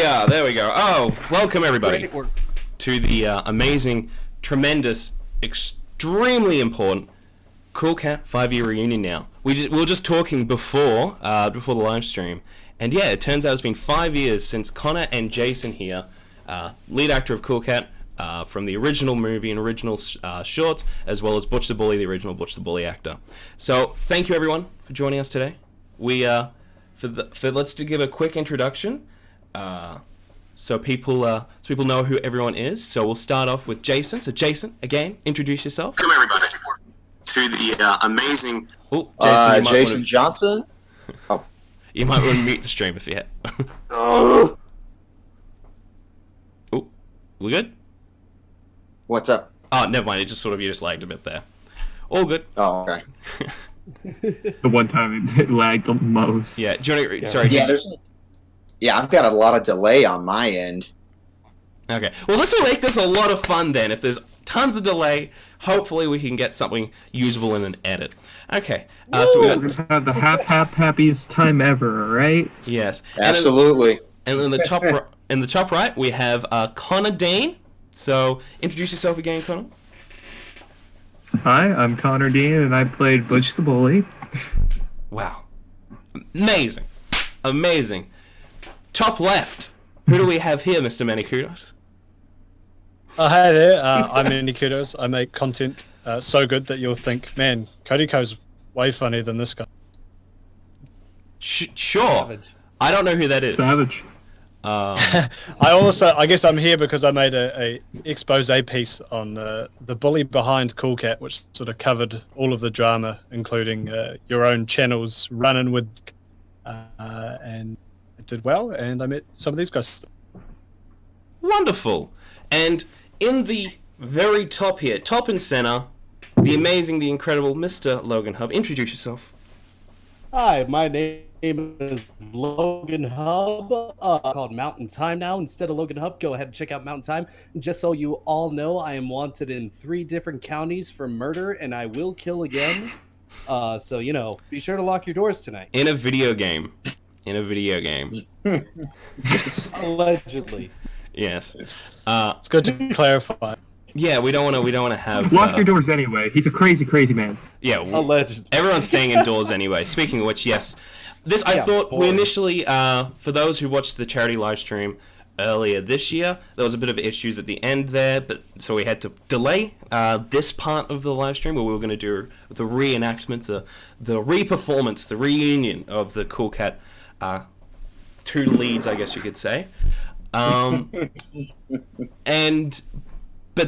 are. There we go. Oh, welcome everybody Great work. to the amazing, tremendous, extremely important Cool Cat 5-year reunion. Now we were just talking before the live stream, and yeah, it turns out it's been 5 years since Connor and Jason here, lead actor of Cool Cat, from the original movie and original shorts, as well as Butch the Bully, the original Butch the Bully actor. So thank you everyone for joining us today. We let's give a quick introduction, so people know who everyone is. So we'll start off with Jason. So Jason, again, introduce yourself. Welcome everybody to the amazing. Oh, Jason Johnson. Oh, you might want to mute the stream if you had. oh, We good? what's up? Oh, never mind. It just you just lagged a bit there. All good. Oh, okay. The one time it lagged the most. Yeah. Do you want to, sorry. Yeah, I've got a lot of delay on my end. Okay. Well, this will make this a lot of fun then. If there's tons of delay, hopefully we can get something usable in an edit. Okay. So we We're gonna have the happiest time ever, right? yes. Absolutely. And in the top right, we have Connor Dean. So introduce yourself again, Connor. Hi, I'm Connor Dean, and I played Butch the Bully. Wow. Amazing. Top left. Who do we have here, Mr. Manicudos? Hi there, I'm Andy Kudos. I make content so good that you'll think, man, Cody Co's way funnier than this guy. Sure. Savage. I don't know who that is. Savage. I guess I'm here because I made a expose piece on the bully behind Cool Cat, which sort of covered all of the drama, including your own channels running with, and it did well, and I met some of these guys. Wonderful. And in the very top here, top and center, the amazing, the incredible Mr. Logan Hub. Introduce yourself. Hi, my name is Logan Hub. Called Mountain Time now instead of Logan Hub. Go ahead and check out Mountain Time. Just so you all know, I am wanted in 3 different counties for murder, and I will kill again. So, be sure to lock your doors tonight. In a video game. Allegedly. Yes. It's good to clarify. Yeah, we don't want to have. Lock your doors anyway. He's a crazy man. Yeah. Allegedly. Everyone's staying indoors anyway. Speaking of which, yes. I thought we initially, for those who watched the charity live stream earlier this year, there was a bit of issues at the end there, so we had to delay this part of the live stream where we were going to do the reenactment, the re-performance, the reunion of the Cool Cat 2 leads, I guess you could say. But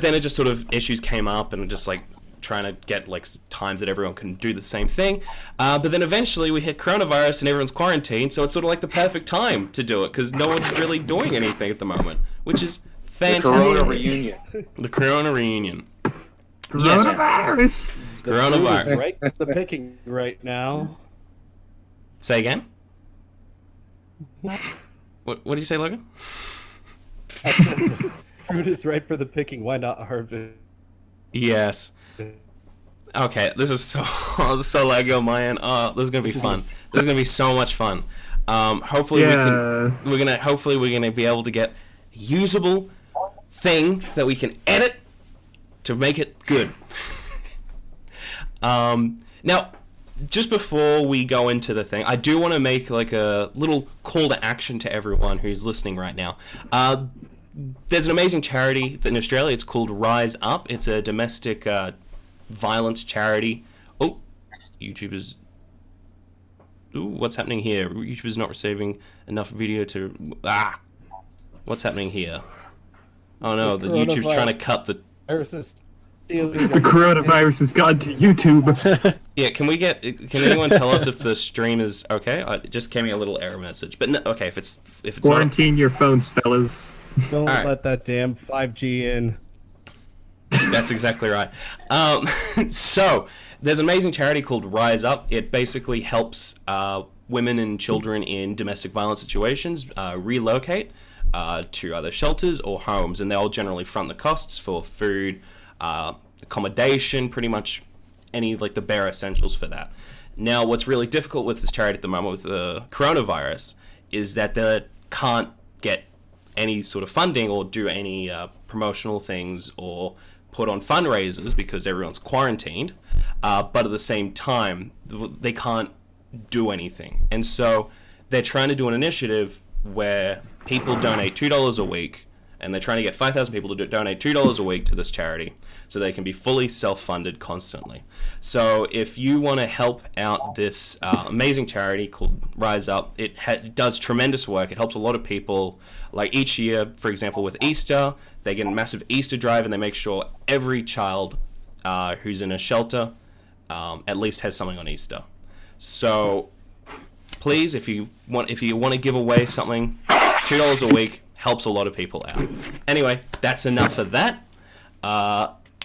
then it just sort of issues came up and just trying to get times that everyone can do the same thing. But then eventually we hit coronavirus and everyone's quarantined, so it's sort of the perfect time to do it because no one's really doing anything at the moment, which is fantastic. The Corona reunion. The Corona reunion. Coronavirus! Coronavirus. Right, the picking right now. Say again? What did you say, Logan? Fruit is ripe for the picking. Why not harvest? Yes. Okay, this is so laggy on my end. Oh, this is gonna be fun. This is gonna be so much fun. Hopefully we're gonna be able to get a usable thing that we can edit to make it good. Now, just before we go into the thing, I do want to make a little call to action to everyone who's listening right now. There's an amazing charity in Australia. It's called Rise Up. It's a domestic violence charity. Oh, YouTubers. Ooh, what's happening here? YouTuber's not receiving enough video to... What's happening here? Oh no, the YouTube's trying to cut the... The coronavirus has gotten to YouTube. Yeah, can anyone tell us if the stream is okay? It just came me a little error message. But no, okay, if it's Quarantine your phones, fellas. Don't right. let that damn 5G in. That's exactly right. So, there's an amazing charity called Rise Up. It basically helps women and children in domestic violence situations relocate to either shelters or homes, and they'll generally front the costs for food, accommodation, pretty much any the bare essentials for that. Now, what's really difficult with this charity at the moment with the coronavirus is that they can't get any sort of funding or do any promotional things or put on fundraisers because everyone's quarantined, but at the same time they can't do anything. And so they're trying to do an initiative where people donate $2 a week, and they're trying to get 5,000 people to donate $2 a week to this charity so they can be fully self-funded constantly. So if you want to help out this amazing charity called Rise Up, it does tremendous work. It helps a lot of people. Like each year, for example, with Easter, they get a massive Easter drive, and they make sure every child who's in a shelter at least has something on Easter. So please, if you want to give away something, $2 a week helps a lot of people out. Anyway, that's enough of that.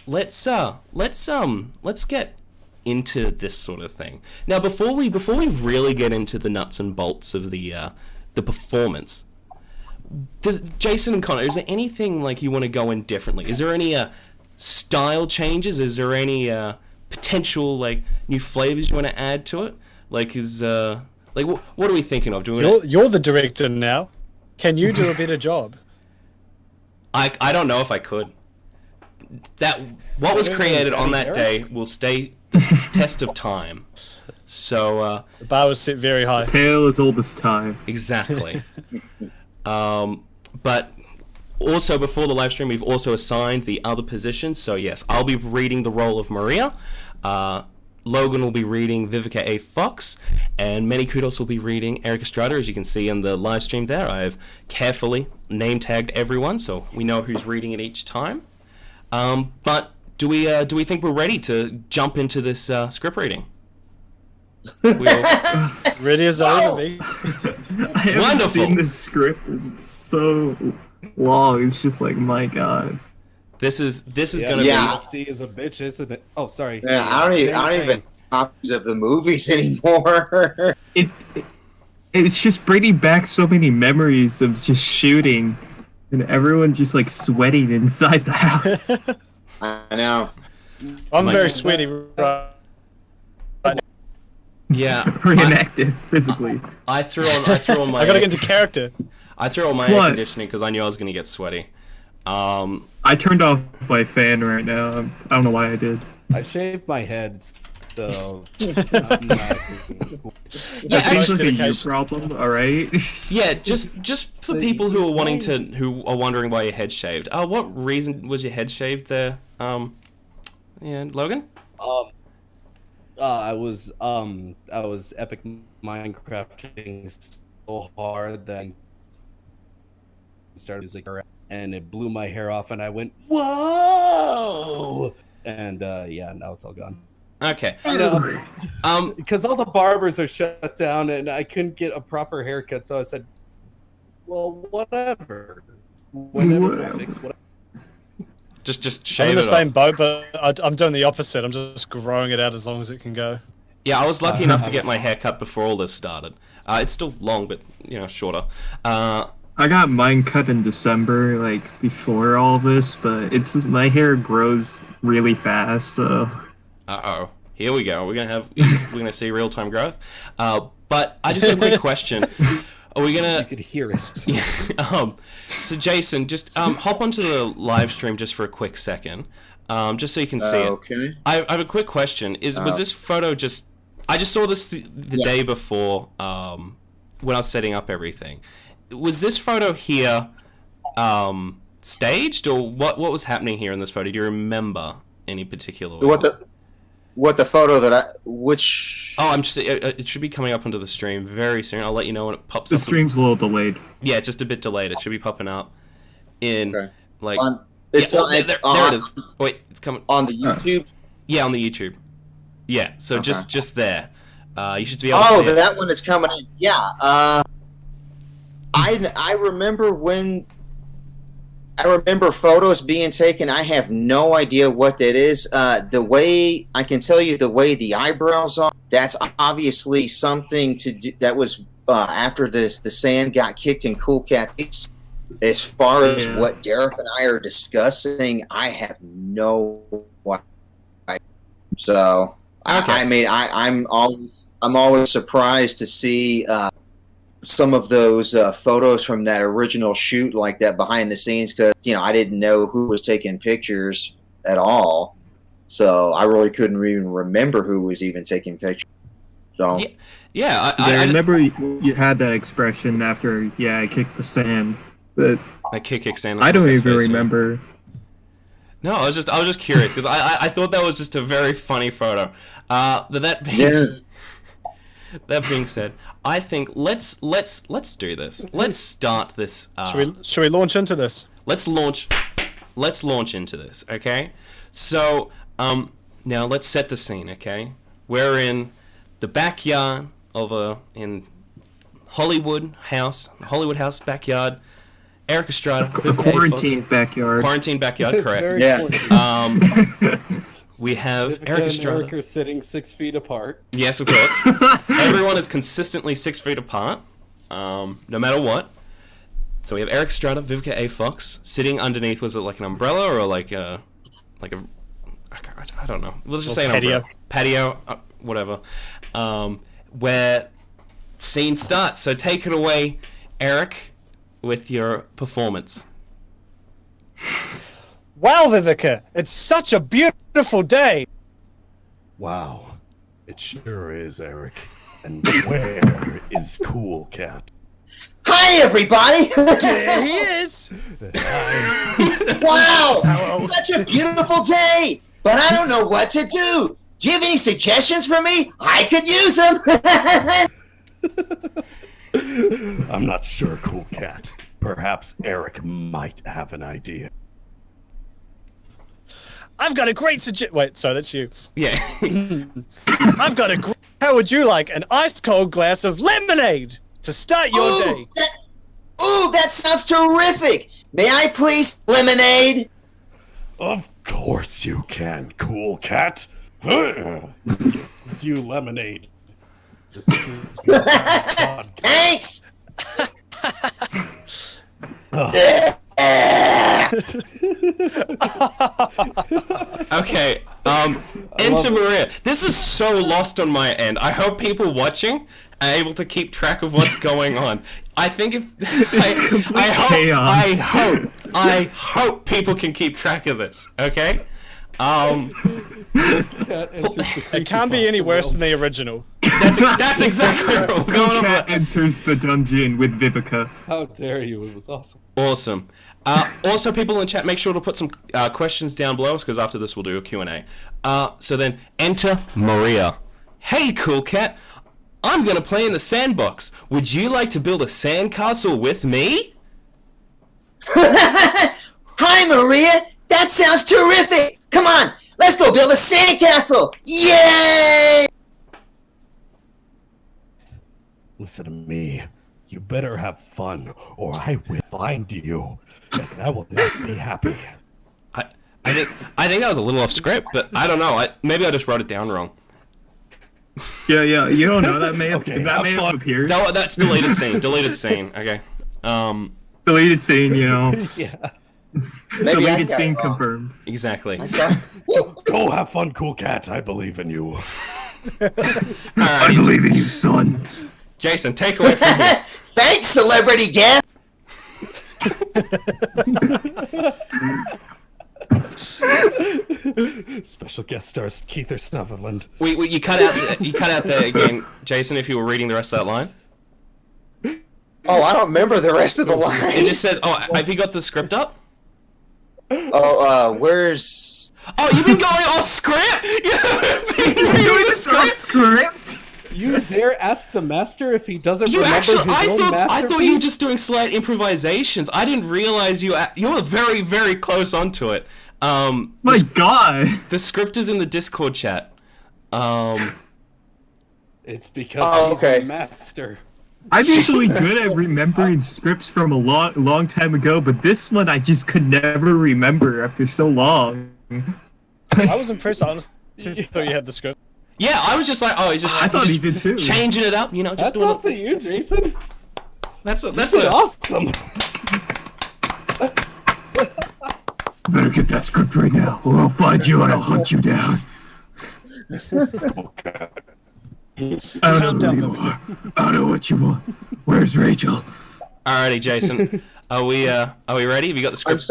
Let's get into this sort of thing. Now, before we really get into the nuts and bolts of the performance, Jason and Connor, is there anything like you want to go in differently? Is there any style changes? Is there any potential like new flavors you want to add to it? Like what are we thinking of? You're the director now. Can you do a better job? I don't know if I could. What was created on that day will stay the test of time. So The bar was set very high. Tale as old as time. exactly. But also before the live stream, we've also assigned the other positions. So yes, I'll be reading the role of Maria. Logan will be reading Vivica A. Fox, and Many Kudos will be reading Eric Estrada. As you can see in the live stream there, I've carefully name tagged everyone so we know who's reading it each time. But do we think we're ready to jump into this script reading? Ready as I'll ever be. I haven't Wonderful. seen this script. It's so long. It's just like, my God. This is gonna Yeah. LSD is a bitch, isn't it? Oh, sorry. Yeah, I don't even copies of the movies anymore. It's just bringing back so many memories of just shooting and everyone just like sweating inside the house. I know. I'm Like- very sweaty right be. Yeah. Reenacted physically. I threw on my I gotta get into character. I threw on my air What? conditioning because I knew I was gonna get sweaty. I turned off my fan right now. I don't know why I did. I shaved my head, so I'm not- That seems most like a you dedication. problem, alright? Yeah, just for people who are wondering why your head's shaved. What reason was your head shaved there? Yeah, Logan? I was epic Minecrafting so hard that I started music and it blew my hair off, and I went whoa, and yeah, now it's all gone. Okay. Because all the barbers are shut down, and I couldn't get a proper haircut, so I said, "Well, whatever. Whenever Whatever. fix whatever." Just I'm shave in the it same off. boat, but I'm doing the opposite. I'm just growing it out as long as it can go. Yeah, I was lucky enough to get my hair cut before all this started. It's still long, but shorter. I got mine cut in December, like before all this, but my hair grows really fast, so Uh-oh. Here we go. We're gonna see real-time growth. But I just have a quick question. Are we You gonna? could hear it. Yeah. So Jason, just hop onto the live stream just for a quick second, just so you can see it. Okay. I have a quick question. Was this photo just? I just saw this the day before when I was setting up everything. Was this photo here staged, or what was happening here in this photo? Do you remember any particular? What the photo that which? Oh, I'm just. It should be coming up onto the stream very soon. I'll let you know when it pops the up. stream's a little delayed. Yeah, just a bit delayed. It should be popping up in Okay. like. It's, yeah, oh, it's there on, it is. Wait, it's coming. on the YouTube. Yeah, on the YouTube. Yeah, so Okay. just there. You should be able to Oh, see it. that one is coming in. Yeah. I remember when. I remember photos being taken. I have no idea what that is. The way I can tell you, the way the eyebrows are, that's obviously something to do. That was after the sand got kicked in Cool Cat. As far as Yeah. what Derek and I are discussing, I have no idea. So Okay. I mean, I'm always surprised to see some of those photos from that original shoot, like that behind the scenes, because I didn't know who was taking pictures at all, so I really couldn't even remember who was even taking pictures. So I remember you had that expression after I kicked the sand, but I kick sand. I don't even remember. No, I was just curious because I thought that was just a very funny photo. But that being said, I think let's do this. Let's start this. Should we launch into this? Let's launch into this. Okay. So now let's set the scene. Okay, we're in the backyard of in Hollywood house backyard. Eric Estrada, a quarantine backyard. Quarantine backyard, correct. Very We have Vivica Eric and Estrada. Eric are sitting 6 feet apart. Yes, of course. Everyone is consistently 6 feet apart, no matter what. So we have Eric Estrada, Vivica A. Fox sitting underneath. Was it like an umbrella or like a I don't know. Let's just say an umbrella. Patio, whatever. Where scene starts. So take it away, Eric, with your performance. Wow, Vivica, it's such a beautiful day. Wow, it sure is, Eric. And where is Cool Cat? Hi, everybody! There he is. Wow, such a beautiful day, but I don't know what to do. Do you have any suggestions for me? I could use them. I'm not sure, Cool Cat. Perhaps Eric might have an idea. I've got a great suggestion. Wait, sorry, that's you. Yeah. I've got a great... How would you like an ice-cold glass of lemonade to start your day? That sounds terrific. May I please lemonade? Of course you can, Cool Cat. Gives you lemonade. Thanks. Okay, enter Maria. This is so lost on my end. I hope people watching are able to keep track of what's going on. I think if I hope people can keep track of this. Okay. It can't be any worse than the original. That's exactly what we're going on. Cat enters the dungeon with Vivica. How dare you? It was awesome. Awesome. Also, people in chat, make sure to put some questions down below, because after this we'll do a Q&A. So then, enter Maria. Hey, Cool Cat. I'm going to play in the sandbox. Would you like to build a sandcastle with me? Hi, Maria. That sounds terrific. Come on, let's go build a sandcastle. Yay! Listen to me. You better have fun, or I will find you, and I will not be happy. I think that was a little off script, but I don't know. Maybe I just wrote it down wrong. Yeah, you don't know. That may have appeared. No, that's deleted scene. Deleted scene. Okay. Deleted scene, Yeah. Deleted scene confirmed. Exactly. Go have fun, Cool Cat. I believe in you. I believe in you, son. Jason, take away from here. Thanks, celebrity guest. Special guest stars Keith Sutherland. You cut out there again, Jason. If you were reading the rest of that line. Oh, I don't remember the rest of the line. It just says, "Oh, have you got the script up?" Oh, where's... Oh, you've been going off script. You've been reading the script. You dare ask the master if he doesn't remember I his own masterpiece? thought you were just doing slight improvisations. I didn't realize you were very, very close onto it. My God. The script is in the Discord chat. It's because he's the master. I'm usually good at remembering scripts from a long time ago, but this one I just could never remember after so long. I was impressed, honestly. I thought you had the script. Yeah, I was just like, oh, he's just. I thought he did too. Changing it up, just That's doing up to you, Jason. That's awesome. Better get that script right now, or I'll find you and I'll hunt you down. I don't know who you are. I don't know what you want. Where's Rachel? Alrighty, Jason. Are we ready? Have you got the script?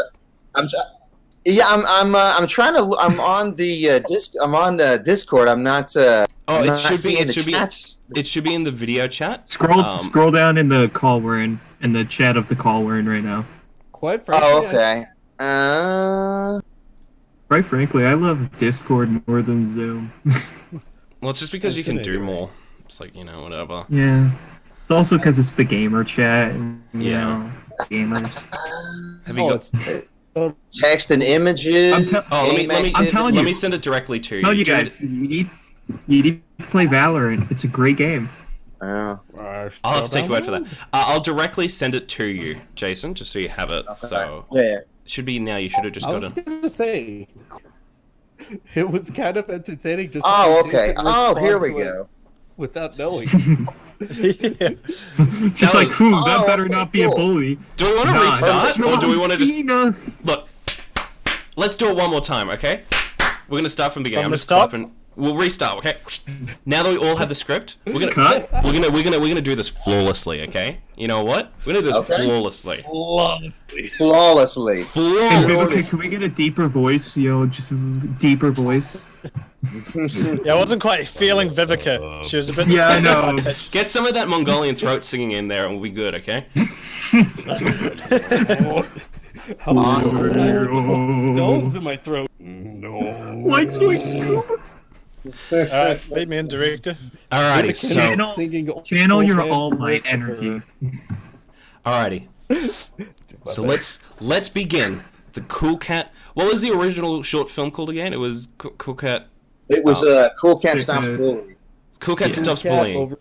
Yeah, I'm trying to. I'm on the I'm on the Discord. I'm not. I'm It not should be. seeing It the should be. chats. It should be in the video chat. Scroll down in the call we're in the chat of the call we're in right now. Quite frankly, Oh, okay. Quite frankly, I love Discord more than Zoom. Well, it's just because you That's can an do idea. more. It's like, whatever. Yeah. It's also because it's the gamer chat. And, you Yeah. know, gamers. Have you got? Text and images. I'm telling Let you. me send it directly to you. Tell you guys, you need to play Valorant. It's a great game. I'll have to take your word for that. I'll directly send it to you, Jason, just so you have it. So Yeah. it should be now. You should have just I got was it. gonna say, it was kind of entertaining. Just Oh, seeing okay. Jason Oh, here we respond to it go. Without knowing. Yeah. Just like, that better okay, not be a cool. bully. Do we want to restart, or do we want to just Cena. look? Let's do it one more time, okay? We're gonna start from the beginning. From I'm the just start? clapping. We'll restart, okay? Now that we all have the script, we're gonna Cut. we're gonna do this flawlessly, okay? You know what? We're gonna do this Okay. flawlessly. Flawlessly. Hey, Flawlessly. Vivica, can we get a deeper voice? Just a deeper voice. Yeah, I wasn't quite feeling Vivica. She was a bit. Yeah, I know. Get some of that Mongolian throat singing in there, and we'll be good, okay? Stones in my throat. No. White Scoop. All right, lead me in, director. Alrighty, so Channel your All Might energy. alrighty. So let's begin. The Cool Cat. What was the original short film called again? It was Cool Cat. It was Cool Cat Stops Bullying. Cool Cat Stops Bullying.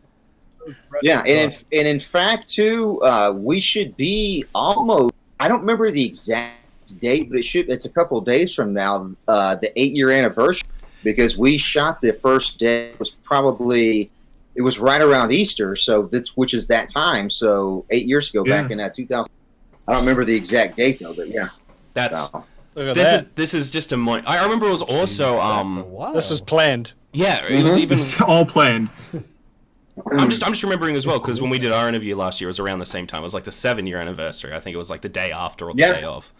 Yeah, and in fact too, we should be almost. I don't remember the exact date, but it's a couple of days from now. The 8-year anniversary, because we shot the first day. It was right around Easter, so which is that time. So 8 years ago, back in 2000. I don't remember the exact date though, but yeah. That's Look at that. this is just a morning. I remember it was also This was planned. yeah, it was even. It's all planned. I'm just remembering as well because when we did our interview last year, it was around the same time. It was like the 7-year anniversure. I think it was like the day after or the day of.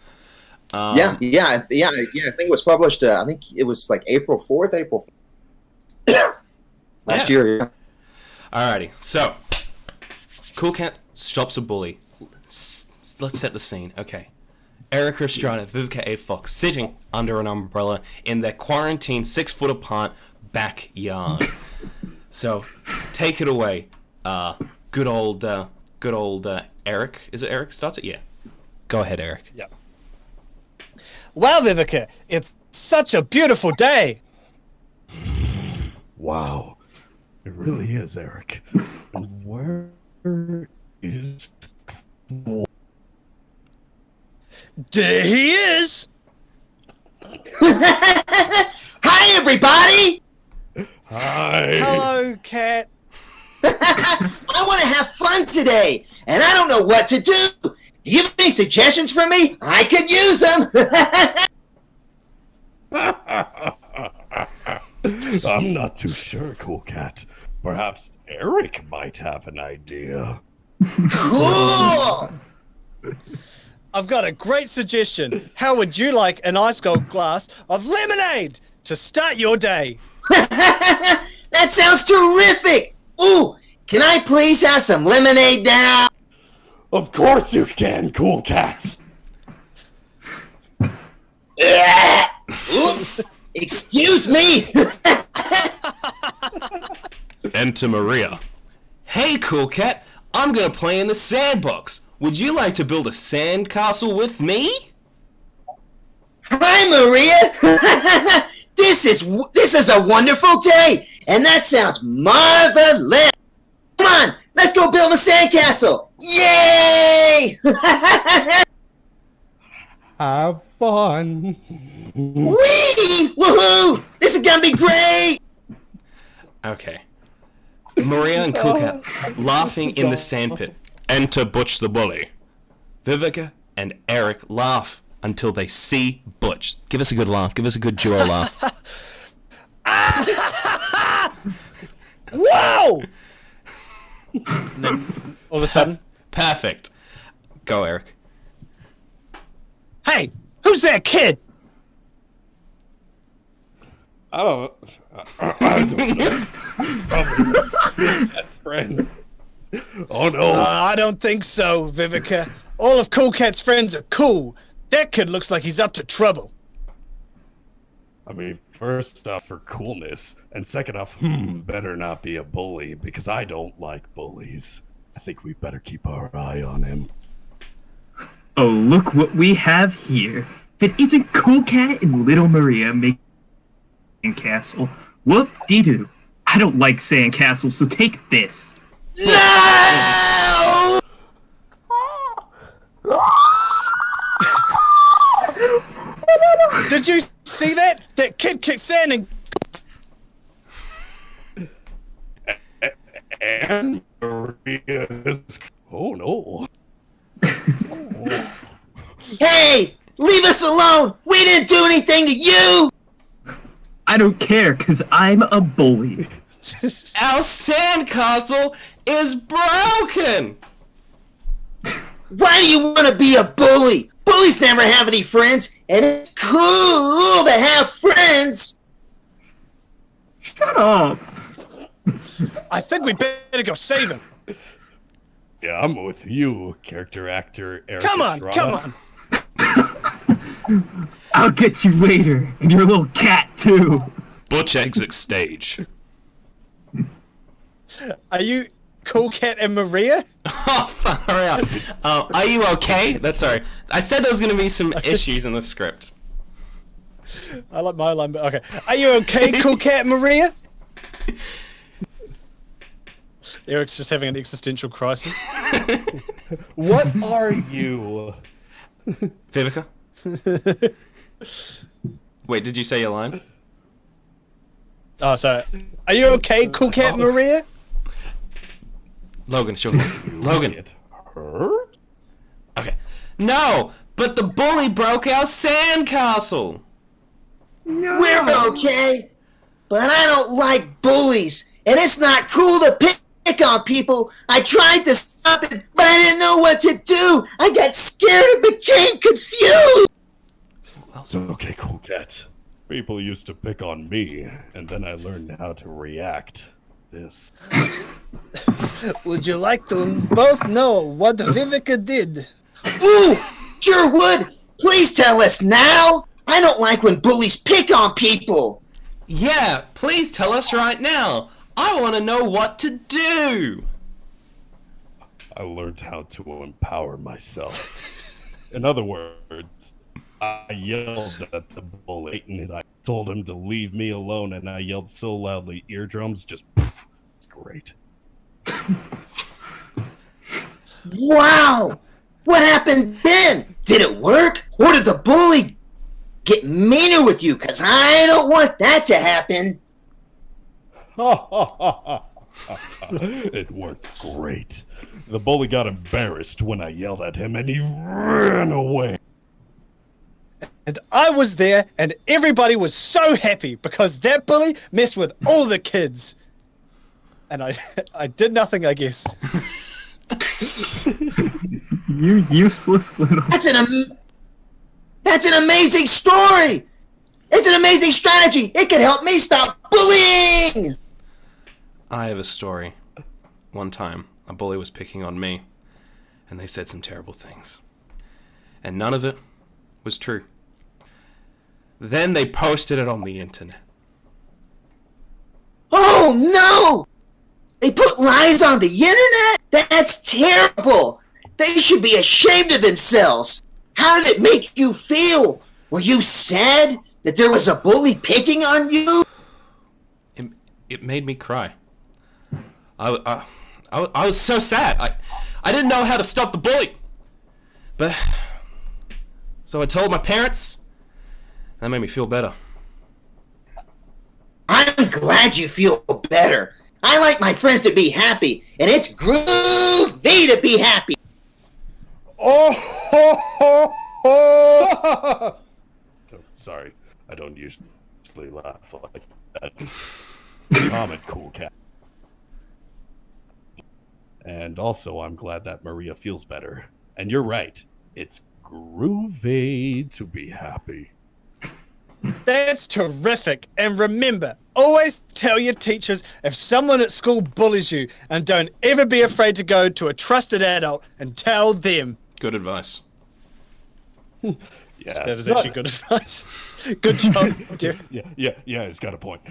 Yeah. I think it was published. I think it was like April 4th, last year. Yeah. Alrighty, so Cool Cat stops a bully. Let's set the scene. Okay, Erica Estrada, Vivica A. Fox sitting under an umbrella in their quarantine 6 foot apart backyard. So take it away, good old Eric. Is it Eric? Starts it? Yeah. Go ahead, Eric. Yeah. Wow, Vivica, it's such a beautiful day. Wow. It really is, Eric. And where is... There he is. Hi, everybody. Hi! Hello, cat. I want to have fun today, and I don't know what to do. Do you have any suggestions for me? I could use them. I'm not too sure, Cool Cat. Perhaps Eric might have an idea. Cool. I've got a great suggestion. How would you like an ice cold glass of lemonade to start your day? That sounds terrific. Ooh, can I please have some lemonade now? Of course you can, Cool Cat! Oops. Excuse me. Enter Maria. Hey, Cool Cat. I'm gonna play in the sandbox. Would you like to build a sandcastle with me? Hi, Maria. This is a wonderful day, and that sounds marvelous. Come on, let's go build a sandcastle. Yay! Have fun. Whee! Woohoo! This is gonna be great. Okay. Maria and Cool Cat laughing in the sandpit. Enter Butch the Bully. Vivica and Eric laugh until they see Butch. Give us a good laugh. Give us a good duo laugh. Whoa! all of a sudden. Perfect. Go, Eric. Hey, who's that kid? I don't know. Probably Cat's friends. Oh no. I don't think so, Vivica. All of Cool Cat's friends are cool. That kid looks like he's up to trouble. I mean, first off, for coolness, and second off, better not be a bully, because I don't like bullies. I think we better keep our eye on him. Oh, look what we have here. If it isn't Cool Cat and Little Maria making castle. Whoop-dee-doo. I don't like sandcastles, so take this. No! Did you see that? That kid kicked sand and... And Maria's... Oh no. Hey, leave us alone! We didn't do anything to you! I don't care, because I'm a bully. Our sandcastle is broken! Why do you want to be a bully? Bullies never have any friends, and it's cool to have friends! Shut up. I think we better go save him. Yeah, I'm with you, character actor Eric Come on, Estrada. come on. I'll get you later, and your little cat, too. Butch exit stage. Are you Cool Cat and Maria? Oh, far out. Are you okay? That's sorry. I said there was going to be some issues in the script. I like my line, but okay. Are you okay, Cool Cat and Maria? Eric's just having an existential crisis. What are you? Vivica? Wait, did you say your line? Oh, sorry. Are you okay, Cool Cat and Maria? Logan, sure. Logan. It hurt? Okay. No, but the bully broke our sandcastle. We're okay, but I don't like bullies, and it's not cool to pick on people. I tried to stop it, but I didn't know what to do. I got scared and became confused. It's okay, Cool Cat. People used to pick on me, and then I learned how to react. This. Would you like to both know what Vivica did? Ooh, sure would. Please tell us now. I don't like when bullies pick on people. Yeah, please tell us right now. I want to know what to do. I learned how to empower myself. In other words, I yelled at the bully and I told him to leave me alone, and I yelled so loudly eardrums just poof. It's great. Wow. What happened then? Did it work? Or did the bully get meaner with you? Because I don't want that to happen. It worked great. The bully got embarrassed when I yelled at him and he ran away. And I was there, and everybody was so happy because that bully messed with all the kids. And I did nothing, I guess. You useless little... That's an amazing story. It's an amazing strategy. It could help me stop bullying. I have a story. One time, a bully was picking on me, and they said some terrible things. And none of it was true. Then they posted it on the internet. Oh no! They put lies on the internet? That's terrible. They should be ashamed of themselves. How did it make you feel? Were you sad that there was a bully picking on you? It made me cry. I was so sad. I didn't know how to stop the bully. But so I told my parents. That made me feel better. I'm glad you feel better. I like my friends to be happy, and it's groovy to be happy. Oh, ho, ho, ho. Sorry, I don't usually laugh like that. Common Cool Cat. And also, I'm glad that Maria feels better. And you're right. It's groovy to be happy. That's terrific. And remember, always tell your teachers if someone at school bullies you, and don't ever be afraid to go to a trusted adult and tell them. Good advice. Yeah, That was actually good advice. Good job, dear. Yeah, he's got a point.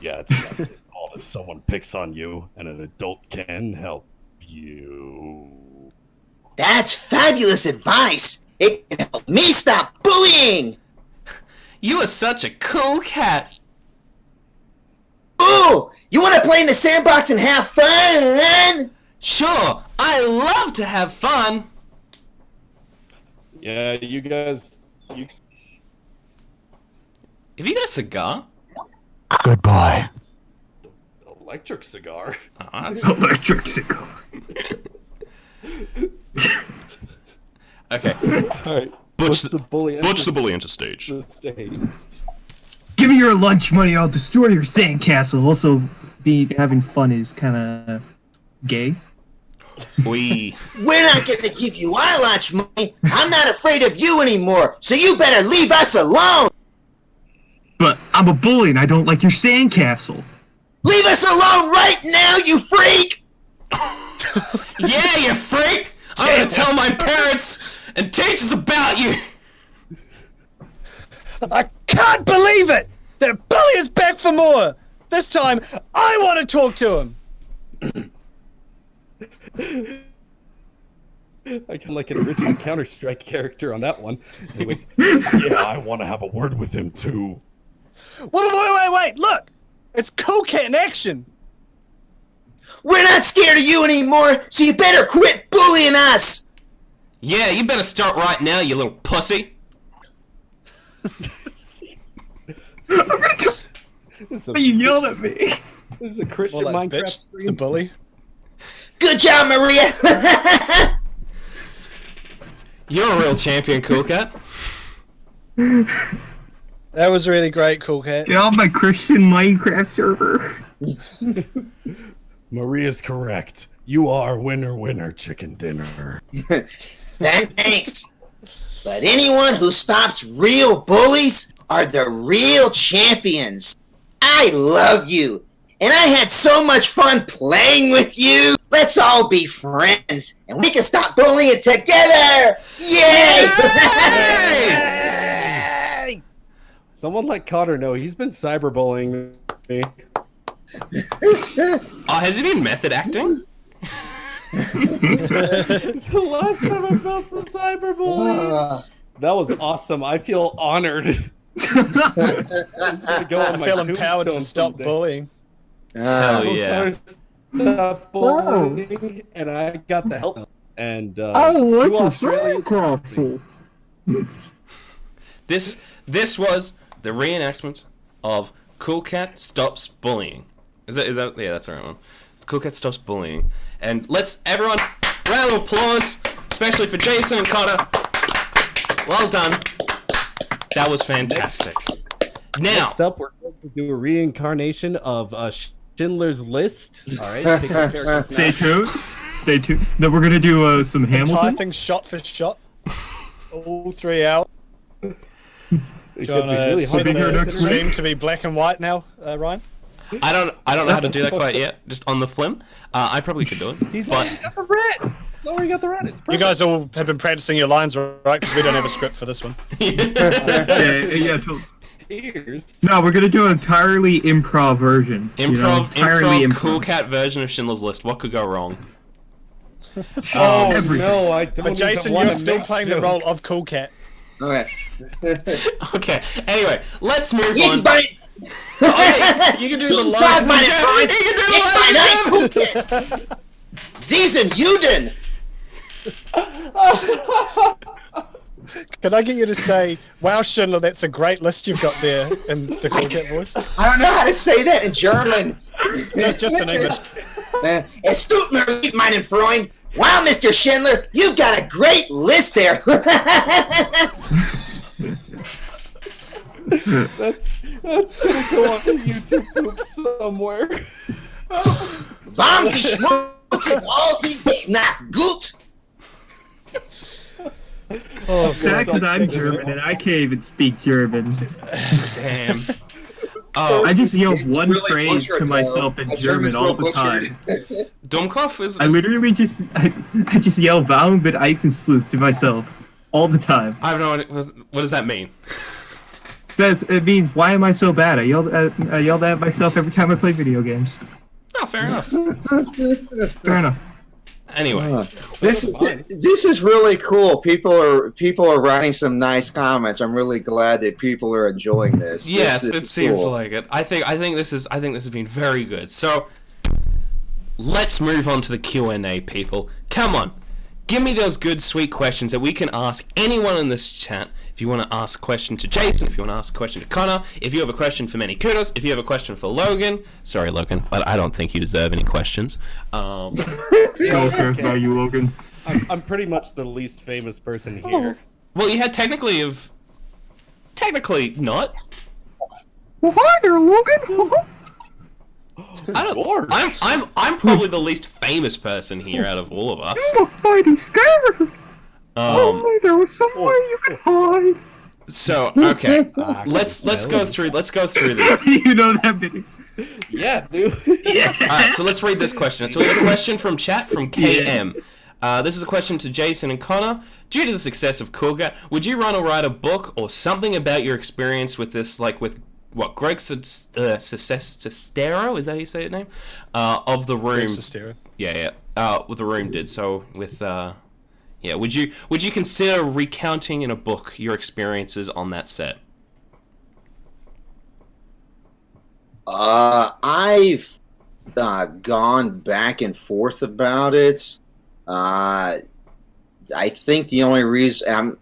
Yeah, it's not his fault if someone picks on you, and an adult can help you. That's fabulous advice. It can help me stop bullying. You are such a cool cat. Ooh, you want to play in the sandbox and have fun? Sure, I love to have fun. Yeah, you guys... Have you got a cigar? Goodbye. Electric cigar? That's... Electric cigar. Okay. Alright. Butch the bully Butch the bully into stage. stage. Give me your lunch money, I'll destroy your sandcastle. Also, having fun is kind of gay. We... We're not going to give you our lunch money. I'm not afraid of you anymore, so you better leave us alone. But I'm a bully and I don't like your sandcastle. Leave us alone right now, you freak! Yeah, you freak! I'm gonna tell my parents and teachers about you! I can't believe it! The bully is back for more! This time, I want to talk to him! I can like an original Counter-Strike character on that one. Anyways, yeah, I want to have a word with him too. Wait, look! It's Cool Cat in action! We're not scared of you anymore, so you better quit bullying us! Yeah, you better start right now, you little pussy! You yelled at me. This is a Christian Well, that Minecraft bitch, stream. the bully. Good job, Maria! You're a real champion, Cool Cat. That was really great, Cool Cat. Get off my Christian Minecraft server. Maria's correct. You are winner, chicken dinner. Thanks. But anyone who stops real bullies are the real champions. I love you. And I had so much fun playing with you. Let's all be friends. And we can stop bullying together. Yay! Hey! Someone let Cotter know he's been cyberbullying me. Oh, has he been method acting? The last time I felt some cyberbullying. That was awesome. I feel honored. I feel empowered to stop bullying. Hell yeah. Stop bullying, and I got the help. And I two like your Australians. sandcastle. This was the reenactment of Cool Cat Stops Bullying. Is that yeah, that's the right one. It's Cool Cat Stops Bullying. And let's everyone round of applause, especially for Jason and Cotter. Well done. That was fantastic. Now, Next up, we're going to do a reincarnation of Schindler's List. All right, pick your characters Stay now. tuned. Stay tuned. Then we're gonna do some Entire Hamilton. thing shot for shot. All 3 hours. It Do you could be want really to hard set be here the next stream to be black and white now, Ryan? I don't know how to do that quite yet. Just on the flim. I probably could do it. He's but already got the red. He's already got the red. It's You perfect. guys all have been practicing your lines, right? Because we don't have a script for this one. Tears. No, we're gonna do an entirely improv version. Improv Cool Cat version of Schindler's List. What could go wrong? Oh everything. no, I don't. But Jason, even you're wanna still make playing the role jokes. of Cool Cat. Okay. Okay. Anyway, let's move You on. can buy it. Okay, you can do the Talk lines. about and it, Jeff. Ryan. You can do It's the my nice lines. Cool Cat. Zizen Uden. Can I get you to say, wow, Schindler, that's a great list you've got there in the Cool Cat voice? I don't know how to say that in German. Just in English. Es tut mir leid, meinen Freund. Wow, Mr. Schindler, you've got a great list there. That's gonna go on YouTube poop somewhere. Warum Sie schmutz Not good. Oh, Sad because I'm German and I can't even speak German. Damn. Oh, I just yell one Really phrase butchered, to myself though. in My German German's all real the butchered. time. Dummkopf is. I literally just I just yell Warum bin Eichensleuth to myself all the time. I don't know what does that mean. It means why am I so bad? I yelled at myself every time I play video games. Oh, fair enough. Fair enough. Anyway, This is really cool. People are writing some nice comments. I'm really glad that people are enjoying this. yes, This it is seems cool. like it. I think this has been very good. So let's move on to the Q&A, people. Come on, give me those good, sweet questions that we can ask anyone in this chat. If you want to ask a question to Jason, if you want to ask a question to Connor, if you have a question for Manny Kudos, if you have a question for Logan, sorry Logan, but I don't think you deserve any questions. No offense by you, Logan. I'm pretty much the least famous person here. Well, you had technically not. Well, hi there, Logan. I don't. I'm probably the least famous person here out of all of us. You look mighty scared. There was somewhere you could hide. So okay, let's go through this. You know that bit. Yeah, dude. Yeah. All right, so let's read this question. So we have a question from chat from KM. This is a question to Jason and Connor. Due to the success of Cool Cat, would you run or write a book or something about your experience with this, like with what Greg Sestero, is that how you say his name? Of the Room. Sestero. Yeah. What the Room did. So with yeah, would you consider recounting in a book your experiences on that set? I've gone back and forth about it. I think the only reason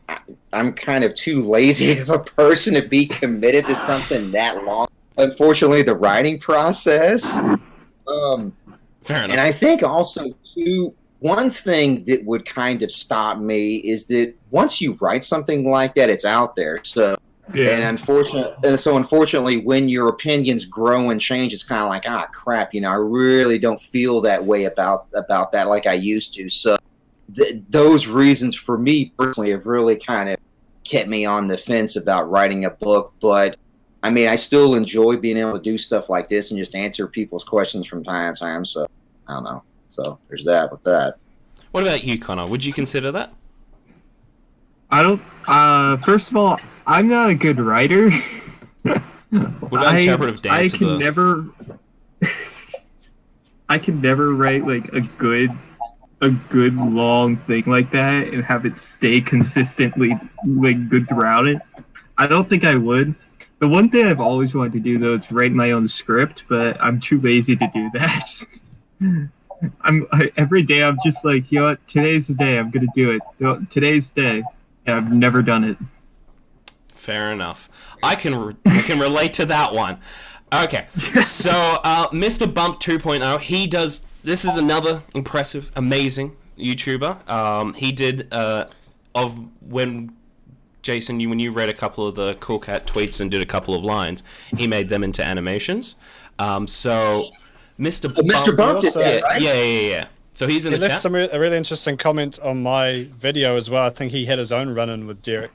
I'm kind of too lazy of a person to be committed to something that long. Unfortunately, the writing process. Fair enough. And I think also too, one thing that would kind of stop me is that once you write something like that, it's out there. So, unfortunately, when your opinions grow and change, it's kind of like, crap, I really don't feel that way about that like I used to. So, those reasons for me personally have really kind of kept me on the fence about writing a book. But I mean, I still enjoy being able to do stuff like this and just answer people's questions from time to time. So, I don't know. So there's that with that. What about you, Connor? Would you consider that? I don't. First of all, I'm not a good writer. What about interpretive dance? I can never write like a good long thing like that and have it stay consistently like good throughout it. I don't think I would. The one thing I've always wanted to do though is write my own script, but I'm too lazy to do that. Every day I'm just like, you know what, today's the day, I'm gonna do it. Today's the day. Yeah, I've never done it. Fair enough. I can relate to that one. Okay, so Mr. Bump 2.0, he does. This is another impressive, amazing YouTuber. He did of when Jason, when you read a couple of the Cool Cat tweets and did a couple of lines, he made them into animations. So Mr. Bump, Mr. Bump did that, right? Yeah. So he's in the chat. He left a really interesting comment on my video as well. I think he had his own run-in with Derek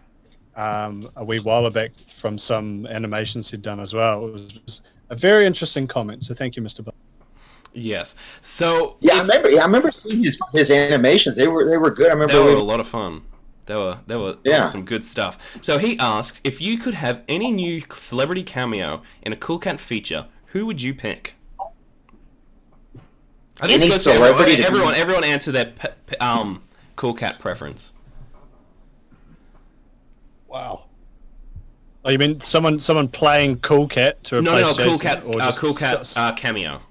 a wee while back from some animations he'd done as well. It was a very interesting comment. So thank you, Mr. Bump. Yes. So I remember seeing his animations. They were good. I remember they were a lot of fun. They were Yeah. some good stuff. So he asks, if you could have any new celebrity cameo in a Cool Cat feature, who would you pick? I think Any it's supposed to celebrity? everyone answer their Cool Cat preference. Wow. Oh, you mean someone playing Cool Cat to replace No, Jason, Cool Cat, or just Cool Cat cameo.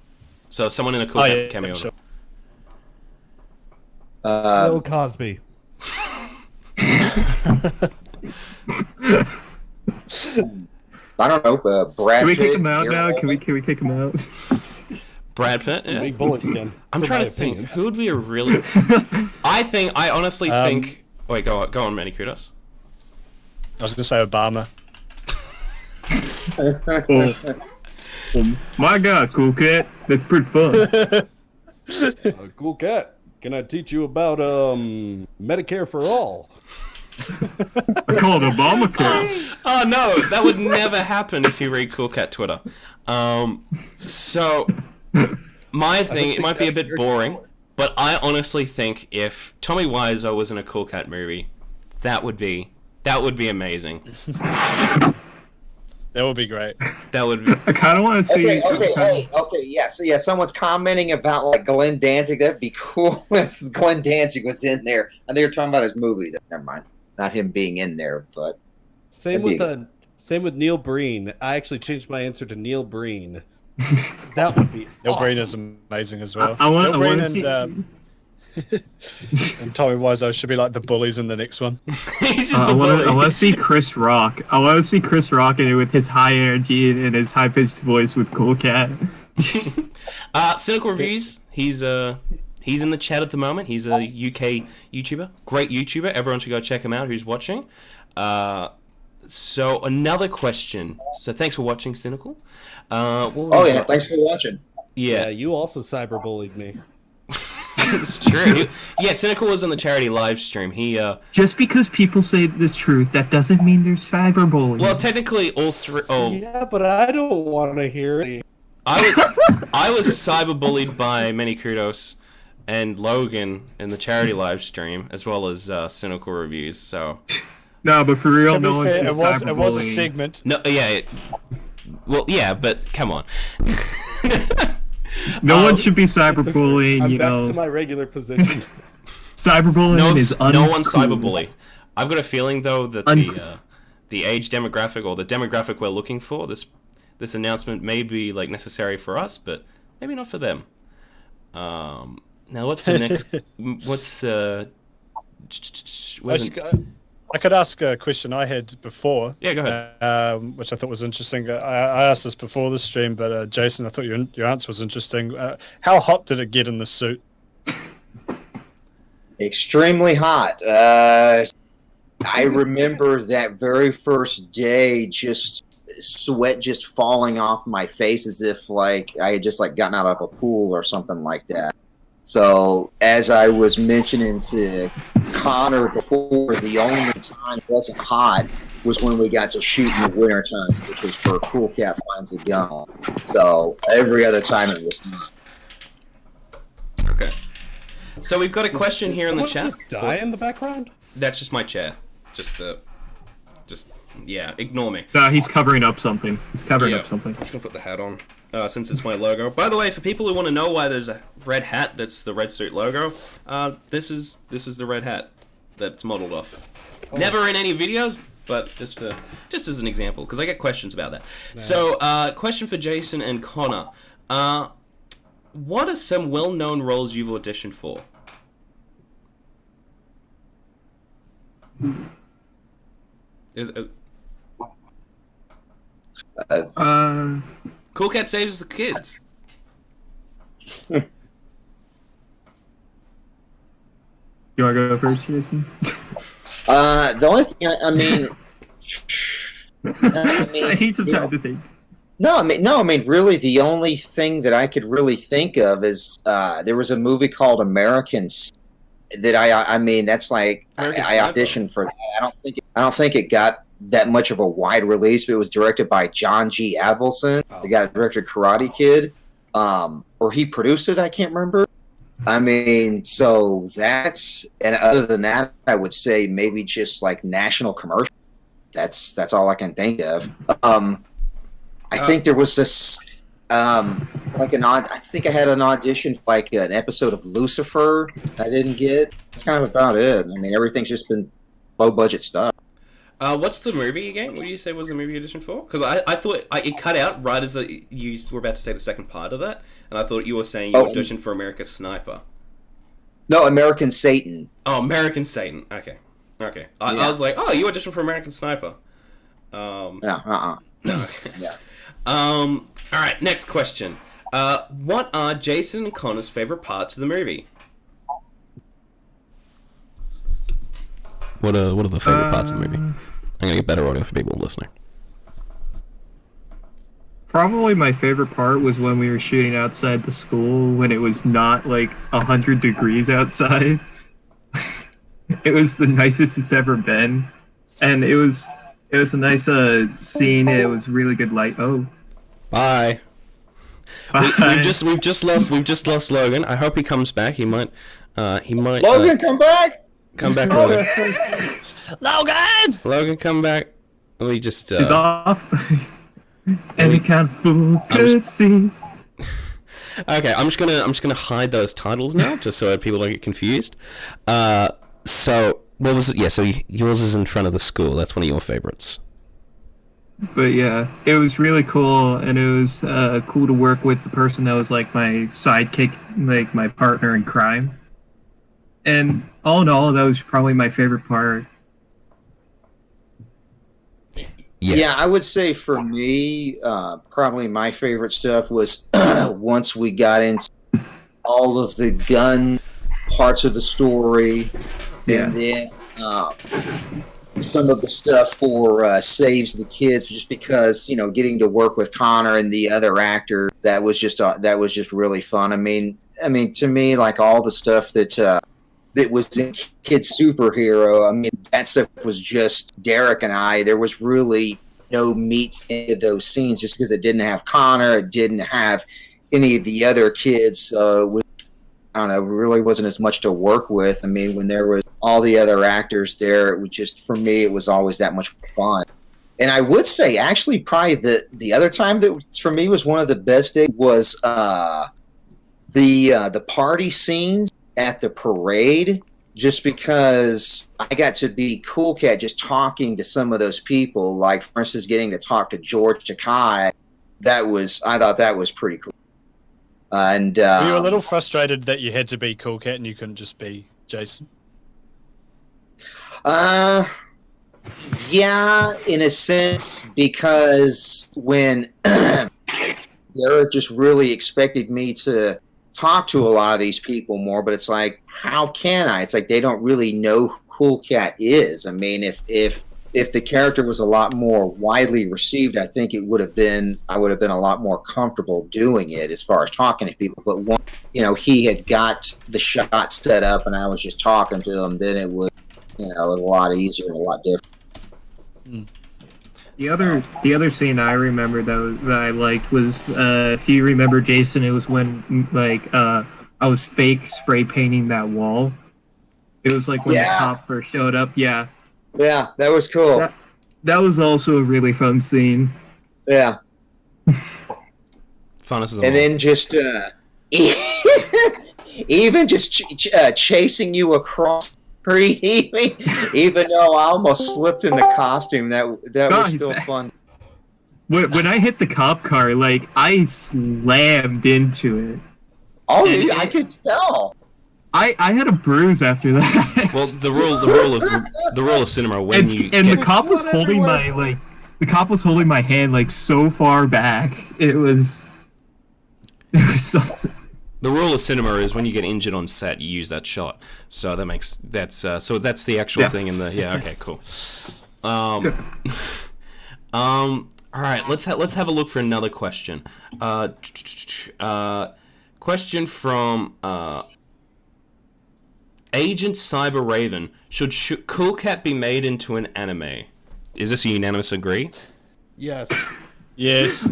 So someone in a Cool Cat cameo. Sure. Bill Cosby. I don't know, Brad Can we Pitt, kick him out Aaron now? Rodgers. Can we kick him out? Brad Pitt. Yeah. Big bullet again. I'm for trying my to think opinions. who would be a really. I honestly think. Wait, go on, Manny Kudos. I was going to say Obama. Oh, my God, Cool Cat, that's pretty fun. Cool cat. Can I teach you about Medicare for all? I call it Obamacare. Oh no, that would never happen if you read Cool Cat Twitter. So my thing, it might be a bit boring, but I honestly think if Tommy Wiseau was in a Cool Cat movie, that would be amazing. That would be great. That would be. I kind of want to see. Okay. Yeah. So yeah, someone's commenting about like Glenn Danzig. That'd be cool if Glenn Danzig was in there. And they were talking about his movie. Never mind, not him being in there, but Same with Neil Breen. I actually changed my answer to Neil Breen. That would be Neil awesome. Breen is amazing as well. I want Neil Breen to see. and Tommy Wiseau should be like the bullies in the next one. He's just I a want bully. to see Chris Rock. I want to see Chris Rock in it with his high energy and his high pitched voice with Cool Cat. Cynical Reviews. He's in the chat at the moment. He's a UK YouTuber, great YouTuber. Everyone should go check him out. Who's watching? So another question. So thanks for watching, Cynical. thanks for watching. Yeah, Yeah, you also cyberbullied me. it's true. Yeah, Cynical was on the charity live stream. He Just because people say the truth, that doesn't mean they're cyberbullying. well, technically all three. Oh, Yeah, but I don't want to hear it. I was cyberbullied by Many Kudos and Logan in the charity live stream, as well as Cynical Reviews. So no, but for real, To be no one fair, should it was a cyberbullying. segment. no, yeah. Well, yeah, but come on. No one should be cyberbullying. I'm You back to know, my regular position. cyberbullying No, is no one uncool. cyberbully. I've got a feeling though that the age demographic or the demographic we're looking for, this announcement may be like necessary for us, but maybe not for them. Now what's the next? What's I could ask a question I had before. Yeah, go ahead. Which I thought was interesting. I asked this before the stream, but Jason, I thought your answer was interesting. How hot did it get in the suit? Extremely hot. I remember that very first day, just sweat just falling off my face as if like I had just like gotten out of a pool or something like that. So as I was mentioning to Connor before, the only time it wasn't hot was when we got to shoot in the wintertime, which was for Cool Cat Finds a Gun. So every other time it was hot. Okay. So we've got a question here in the Someone chat. just die in the background? That's just my chair. Yeah. Ignore me. No, he's covering up something. He's covering Yeah. up something. I'm just gonna put the hat on, since it's my logo. By the way, for people who want to know why there's a red hat that's the red suit logo, this is the red hat that's modeled off. Never in any videos, but just as an example, because I get questions about that. So, question for Jason and Connor: what are some well-known roles you've auditioned for? Cool Cat Saves the Kids. You want to go first, Jason? The only thing I mean, I need some time to think. No, I mean, really, the only thing that I could really think of is there was a movie called Americans that I mean, that's like American I Sniper. auditioned for that. I don't think it got that much of a wide release, but it was directed by John G. Avildsen, the guy that directed Karate Kid, or he produced it. I can't remember. I mean, so that's, and other than that, I would say maybe just like national commercial. That's all I can think of. I think there was this, like I think I had an audition for like an episode of Lucifer I didn't get. That's kind of about it. I mean, everything's just been low budget stuff. What's the movie again? What do you say was the movie audition for? Because I thought it cut out right as you were about to say the second part of that, and I thought you were saying you auditioned for American Sniper. No, American Satan. Oh, American Satan. Okay. I was like, oh, you auditioned for American Sniper. No, No. Okay. Yeah. All right. Next question. What are Jason and Connor's favorite parts of the movie? What are the favorite parts of the movie? I'm gonna get better audio for people listening. Probably my favorite part was when we were shooting outside the school when it was not like 100 degrees outside. It was the nicest it's ever been, and it was a nice scene. It was really good light. Oh, Bye. We've just lost Logan. I hope he comes back. He might. Logan, come back! Come back, Logan. Logan! Logan, come back. We just. He's off. Any kind of fool could see. Okay, I'm just gonna hide those titles now, just so people don't get confused. So what was it? Yeah, so yours is in front of the school. That's one of your favorites. But yeah, it was really cool, and it was cool to work with the person that was like my sidekick, like my partner in crime. And all in all, that was probably my favorite part. Yes. Yeah, I would say for me, probably my favorite stuff was once we got into all of the gun parts of the story, and then some of the stuff for Saves the Kids, just because getting to work with Connor and the other actor, that was just really fun. I mean, to me, like all the stuff that was in Kids Superhero, I mean, that stuff was just Derek and I. There was really no meat to any of those scenes just because it didn't have Connor, it didn't have any of the other kids. I don't know, really wasn't as much to work with. I mean, when there was all the other actors there, it was just, for me, it was always that much fun. And I would say, actually, probably the other time that for me was one of the best days was the party scenes at the parade, just because I got to be Cool Cat just talking to some of those people, like, for instance, getting to talk to George Takei. I thought that was pretty cool. And were you a little frustrated that you had to be Cool Cat and you couldn't just be Jason? Yeah, in a sense, because when Derek just really expected me to talk to a lot of these people more, but it's like, how can I? It's like they don't really know who Cool Cat is. I mean, if the character was a lot more widely received, I think I would have been a lot more comfortable doing it as far as talking to people. But once, he had got the shot set up and I was just talking to him, then it was, a lot easier and a lot different. The other scene I remember that I liked was if you remember, Jason, it was when I was fake spray painting that wall. It was like when the cop first showed up. Yeah, that was cool. That was also a really fun scene. Yeah. Funnest of them and all. then just even just chasing you across the street, even though I almost slipped in the costume, that was still fun. When I hit the cop car, like, I slammed into it. Oh, I could tell. I had a bruise after that. Well, the rule of cinema when the cop was holding my hand like so far back. It was something. The rule of cinema is when you get injured on set, you use that shot. So that's the actual thing in the okay, cool. All right, let's have a look for another question. Question from Agent Cyber Raven. Should Cool Cat be made into an anime? Is this a unanimous agree? Yes. Yes.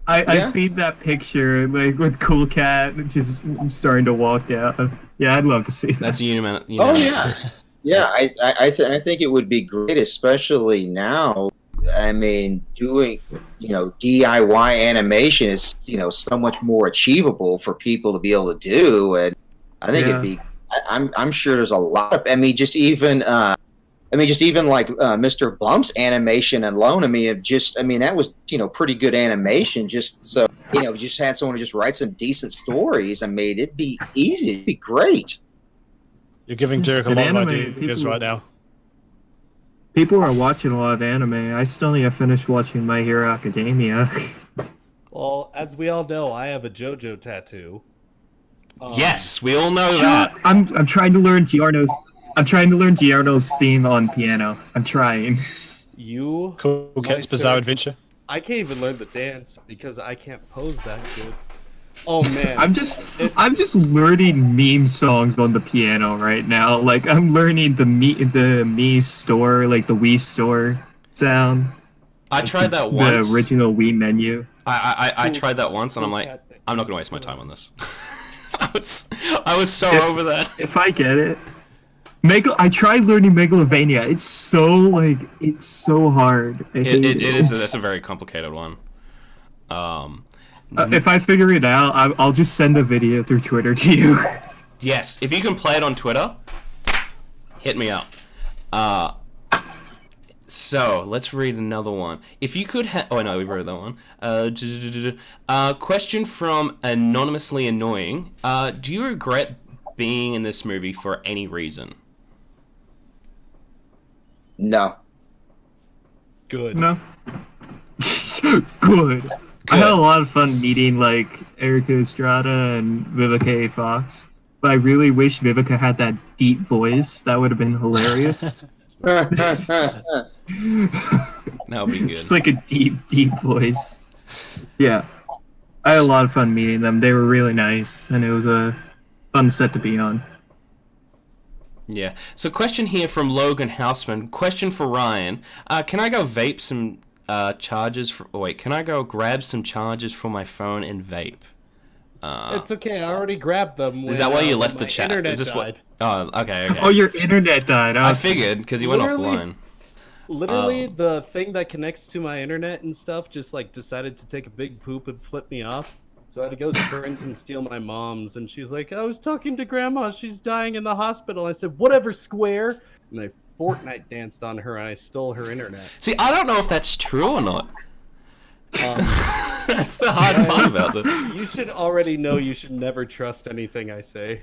I've seen that picture, like, with Cool Cat just starting to walk down. Yeah, I'd love to see that. That's a unanimous. Oh yeah, yeah. I think it would be great, especially now. I mean, doing DIY animation is so much more achievable for people to be able to do, and I think it'd be. I'm sure there's a lot of. just even like Mr. Bump's animation alone. That was pretty good animation. Just so just had someone to just write some decent stories. It'd be easy. It'd be great. You're giving Derek a lot of ideas right now. People are watching a lot of anime. I still need to finish watching My Hero Academia. Well, as we all know, I have a JoJo tattoo. Yes, we all know that. I'm trying to learn Giorno's. I'm trying to learn Giorno's theme on piano. I'm trying. You, Cool Cat's Bizarre Adventure. I can't even learn the dance because I can't pose that good. Oh man. I'm just learning meme songs on the piano right now. Like I'm learning the Me store, like the Wii store sound. I tried that The once. original Wii menu. I tried that once, and I'm like, I'm not gonna waste my time on this. I was so over that. If I get it. I tried learning Megalovania. It's so hard. It is. That's a very complicated one. If I figure it out, I'll just send a video through Twitter to you. Yes, if you can play it on Twitter, hit me up. So let's read another one. If you could oh no, we've read that one. Question from Anonymously Annoying. Do you regret being in this movie for any reason? No. Good. No. Good. I had a lot of fun meeting like Erica Estrada and Vivica A. Fox, but I really wish Vivica had that deep voice. That would have been hilarious. That would be good. Just like a deep voice. Yeah. I had a lot of fun meeting them. They were really nice, and it was a fun set to be on. Yeah. So question here from Logan Houseman. Question for Ryan. Can I go vape some charges for... Oh, wait, can I go grab some charges for my phone and vape? It's okay, I already grabbed them. Is that why you left my the chat? Internet Is this died. what... Oh, okay. Oh, your internet died. I figured, because you went Literally- offline. Literally, the thing that connects to my internet and stuff just like decided to take a big poop and flip me off. So I had to go sprint and steal my mom's, and she's like, I was talking to grandma, she's dying in the hospital. I said, whatever, Square. And I Fortnite danced on her and I stole her internet. See, I don't know if that's true or not. That's the hard part about this. You should already know you should never trust anything I say.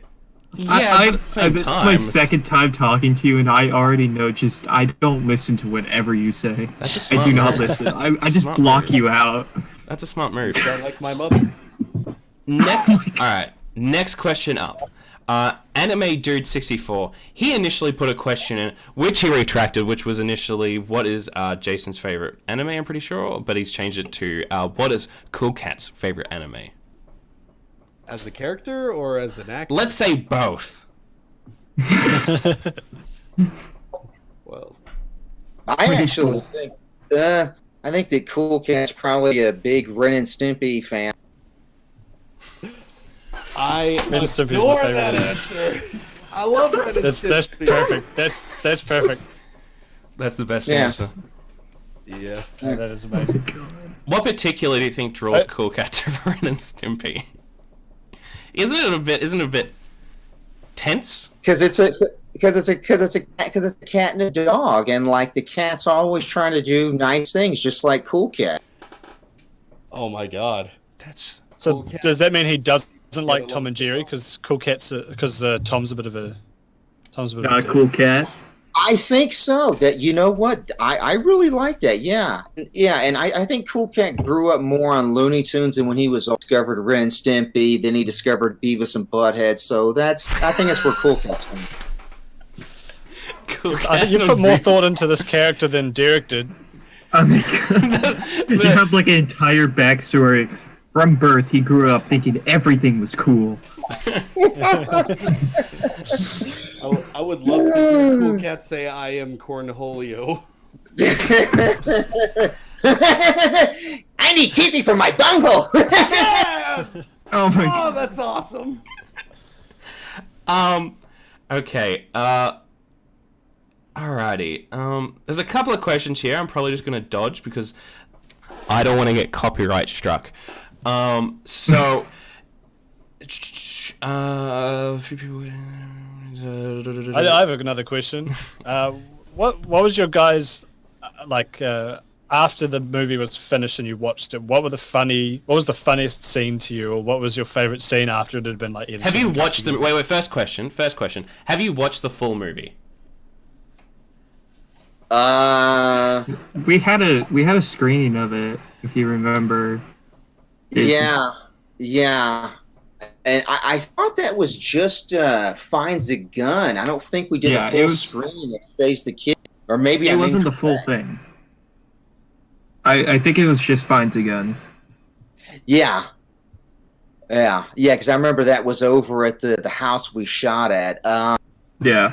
Yeah, but at the same this time, is my second time talking to you, and I already know just I don't listen to whatever you say. That's a I smart do not move. listen. I just Smart block move. you out. That's a smart move. Sound like my mother. Next, all right. Next question up. Anime Dude 64. He initially put a question in, which he retracted, which was initially, what is Jason's favorite anime? I'm pretty sure, but he's changed it to, what is Cool Cat's favorite anime? As a character or as an actor? Let's say both. Well, I actually think I think that Cool Cat's probably a big Ren and Stimpy fan. I Ren and Stimpy's my adore favorite that anime. answer. I love Ren and That's Stimpy. perfect. That's perfect. That's the best Yeah. answer. Yeah. Oh, that is amazing. What particularly do you think draws Cool Cat to Ren and Stimpy? Isn't it a bit tense? Because it's a cat and a dog, and like the cat's always trying to do nice things, just like Cool Cat. Oh my god. That's So Cool Cat. does that mean he doesn't like love Tom and Jerry? Because Cool Cat's because Tom's a bit of a Not a cool cat. I think so. That you know what, I really like that. Yeah, and I think Cool Cat grew up more on Looney Tunes, and when he was discovered Ren and Stimpy, then he discovered Beavis and Butthead. So I think that's where Cool Cat's from. Cool Cat. I think you put more thought into this character than Derek did. I mean, you have like an entire backstory. From birth, he grew up thinking everything was cool. I would love to hear Cool Cat say, I am Cornholio. I need TV for my bunghole. Yeah! Oh my Oh, god. that's awesome. Okay. Alrighty. There's a couple of questions here. I'm probably just gonna dodge because I don't want to get copyright struck. So. I have another question. What was your guys like after the movie was finished and you watched it? What was the funniest scene to you, or what was your favorite scene after it had been like edited? Have you watched the? Wait. First question. Have you watched the full movie? We had a screening of it, if you remember. Yeah. And I thought that was just Finds a Gun. I don't think we did Yeah, a full it was- screening that saves the kid. Or maybe It I wasn't mean, the full thing. I think it was just Fines Again. Yeah. Yeah. Yeah, because I remember that was over at the house we shot at. Yeah.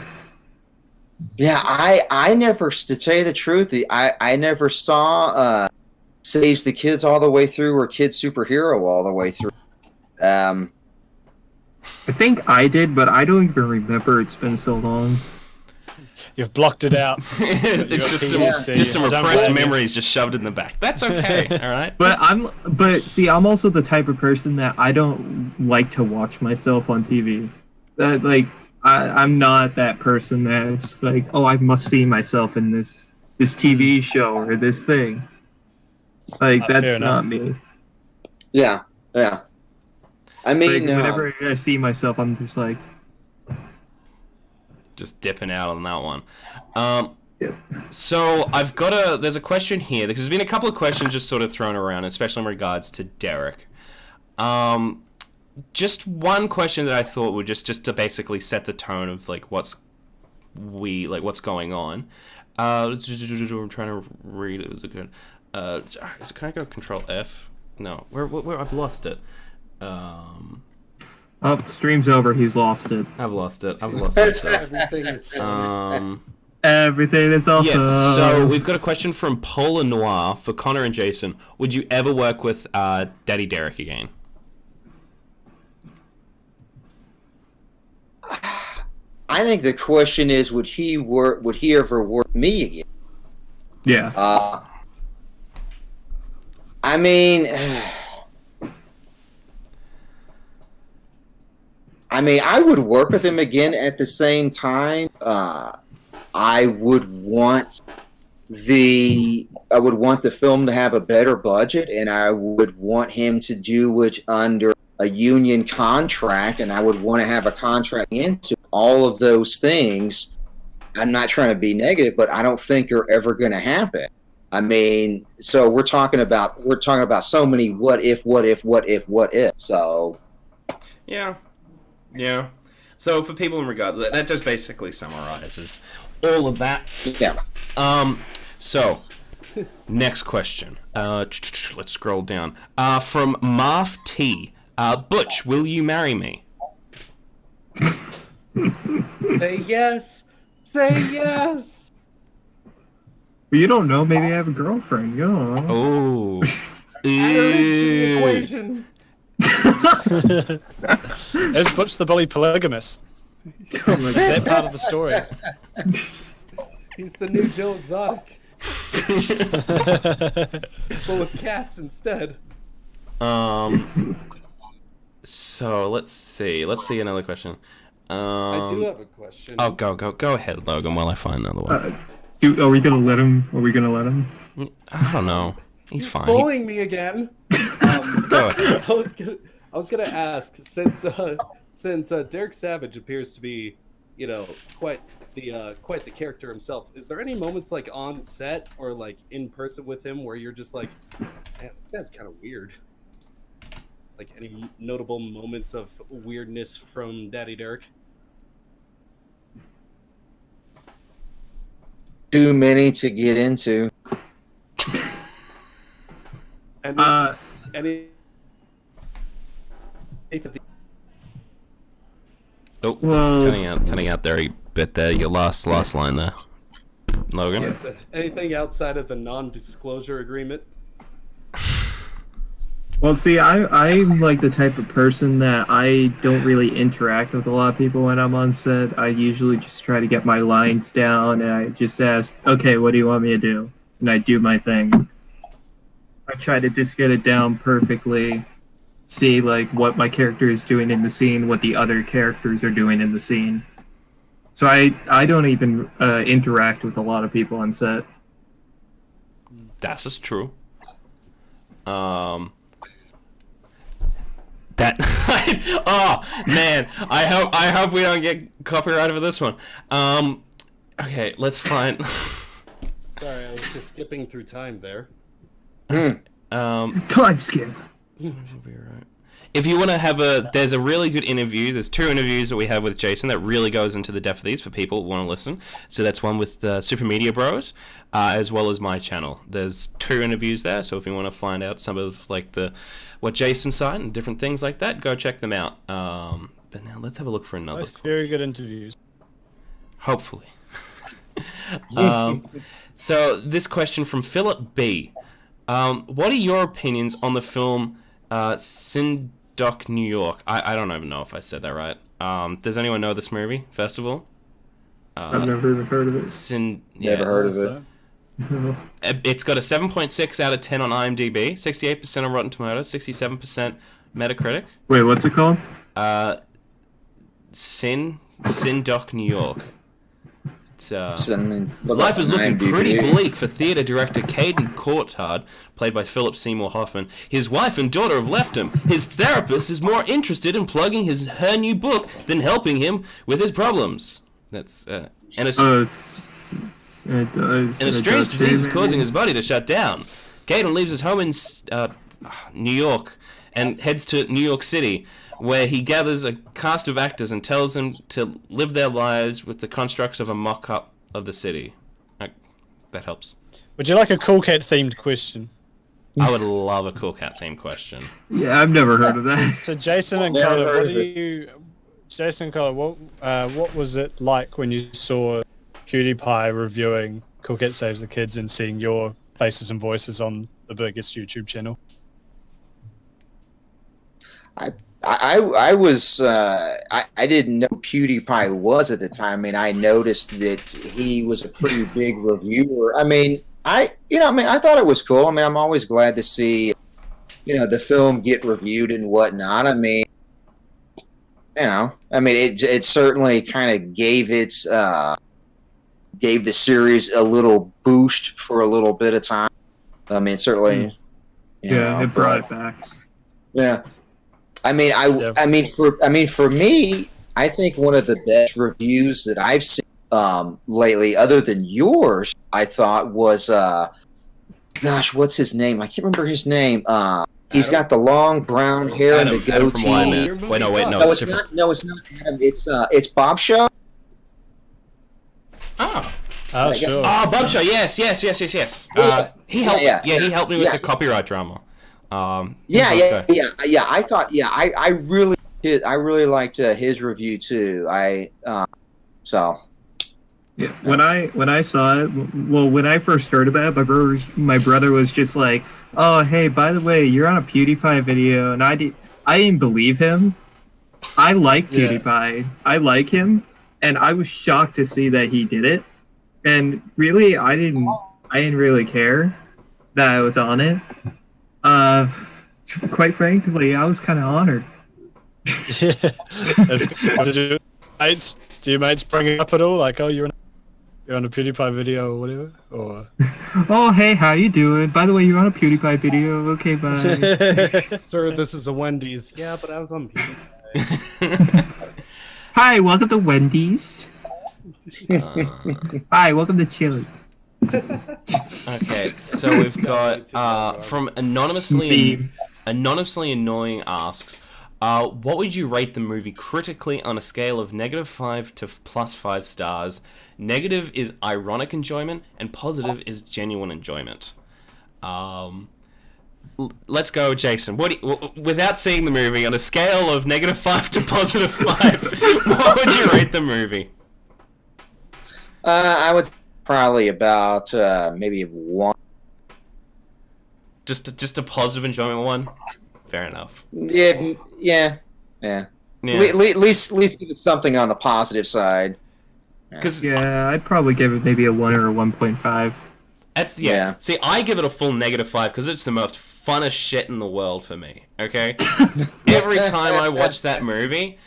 Yeah, I never, to tell you the truth, I never saw Saves the Kids all the way through or Kid Superhero all the way through. I think I did, but I don't even remember. It's been so long. You've blocked it out. It's just some I don't repressed blame you. memories just shoved in the back. That's okay. All right. But see, I'm also the type of person that I don't like to watch myself on TV. I'm not that person that's like, oh, I must see myself in this TV show or this thing. Like, Fair that's enough. not me. Yeah, yeah. I mean, Like, whenever I see myself, I'm just like, Just dipping out on that one. yeah. So there's a question here because there's been a couple of questions just sort of thrown around, especially in regards to Derek. Just one question that I thought would just to basically set the tone of like what's going on. I'm trying to read it. Was it good? Can I go Control F? No, where I've lost it. Oh, stream's over. He's lost it. I've lost it. Myself. Everything is Everything is awesome. Yes, so we've got a question from Polar Noir for Connor and Jason. Would you ever work with Daddy Derek again? I think the question is, would he ever work with me again? Yeah. I mean, I would work with him again. At the same time, I would want the film to have a better budget, and I would want him to do it under a union contract, and I would want to have a contract into all of those things. I'm not trying to be negative, but I don't think they're ever going to happen. I mean, so we're talking about so many what if. So Yeah. So for people in regard that just basically summarizes all of that. yeah. So next question. Let's scroll down. From Marv T. Butch, will you marry me? Say yes. Say yes. But you don't know. Maybe I have a girlfriend. You don't know. Oh. Add her into the equation. Is Butch the bully polygamist? Oh my Is that part of the story? He's the new Joe Exotic, but with cats instead. So let's see another question. I do have a question. Oh, go ahead, Logan, while I find another one. Are we gonna let him? I don't know. He's fine. Bullying me again. Go ahead. I was gonna ask, since Derek Savage appears to be, quite the character himself. Is there any moments like on set or like in person with him where you're just like, man, this guy's kind of weird? Like any notable moments of weirdness from Daddy Derek? Too many to get into. Any Oh, Well- cutting out there a bit there. Your last line there, Logan. yes, anything outside of the non-disclosure agreement? Well, see, I'm like the type of person that I don't really interact with a lot of people when I'm on set. I usually just try to get my lines down, and I just ask, okay, what do you want me to do? And I do my thing. I try to just get it down perfectly, see like what my character is doing in the scene, what the other characters are doing in the scene. So I don't even interact with a lot of people on set. That is true. That oh man, I hope we don't get copyrighted for this one. Okay, let's find. Sorry, I was just skipping through time there. Time skip. Be right. if you want to have there's a really good interview. There's 2 interviews that we have with Jason that really goes into the depth of these for people who want to listen. So that's one with the Super Media Bros, as well as my channel. There's 2 interviews there. So if you want to find out some of like what Jason's side and different things like that, go check them out. But now let's have a look for another. Both very good interviews. Hopefully. So this question from Philip B. What are your opinions on the film Syndoc, New York? I don't even know if I said that right. Does anyone know this movie, first of all? I've never even heard of it. Never heard of it. No. It's got a 7.6 out of 10 on IMDb, 68% on Rotten Tomatoes, 67% Metacritic. Wait, what's it called? Syndoc, New York. It's, Look life up is looking IMDb. pretty bleak for theater director Caden Courtard, played by Philip Seymour Hoffman. His wife and daughter have left him. His therapist is more interested in plugging her new book than helping him with his problems. That's and a strange disease is causing his body to shut down. Caden leaves his home in New York and heads to New York City, where he gathers a cast of actors and tells them to live their lives with the constructs of a mock-up of the city. That helps. Would you like a Cool Cat themed question? I would love a Cool Cat theme question. Yeah, I've never heard of that. So Jason and Never Colin, heard what of do you? Jason and Colin, what was it like when you saw PewDiePie reviewing Cool Cat Saves the Kids and seeing your faces and voices on the biggest YouTube channel? I was I didn't know PewDiePie was at the time. I mean, I noticed that he was a pretty big reviewer. I mean, I thought it was cool. I mean, I'm always glad to see, the film get reviewed and whatnot. I mean, it certainly kind of gave the series a little boost for a little bit of time. I mean, certainly, It brought it back. Yeah. I mean, for me, I think one of the best reviews that I've seen lately, other than yours, I thought was gosh, what's his name? I can't remember his name. He's got the long brown hair and the Adam from goatee. Wayman. Wait, no, No, it's it's different. not. No, it's not Adam. It's Bob Show. Oh. Oh, sure. Oh, Bob Show, yes. He helped. He helped me with Yeah. the copyright drama. I thought, I really did. I really liked his review too. Yeah, when I saw it, well, when I first heard about it, my brother was just like, "Oh, hey, by the way, you're on a PewDiePie video," and I didn't believe him. I like PewDiePie. I like him, and I was shocked to see that he did it. And really, I didn't really care that I was on it. Quite frankly, I was kind of honored. Yeah. Did your mates bring it up at all? Like, oh, you're on a PewDiePie video or whatever? Or Oh, hey, how you doing? By the way, you're on a PewDiePie video. Okay, bye. Sir, this is a Wendy's. Yeah, but I was on PewDiePie. Hi, welcome to Wendy's. Hi, welcome to Chili's. Okay, so we've got from anonymously annoying asks, what would you rate the movie critically on a scale of -5 to +5 stars? Negative is ironic enjoyment, and positive is genuine enjoyment. Let's go, Jason. Without seeing the movie, on a scale of -5 to +5, what would you rate the movie? I would probably about maybe 1. Just a positive enjoyment one. Fair enough. Yeah. At least give it something on the positive side. Because Yeah, I'd probably give it maybe a 1 or a 1.5. that's Yeah. See, I give it a full -5 because it's the most funnest shit in the world for me. Okay, every time I watch that movie,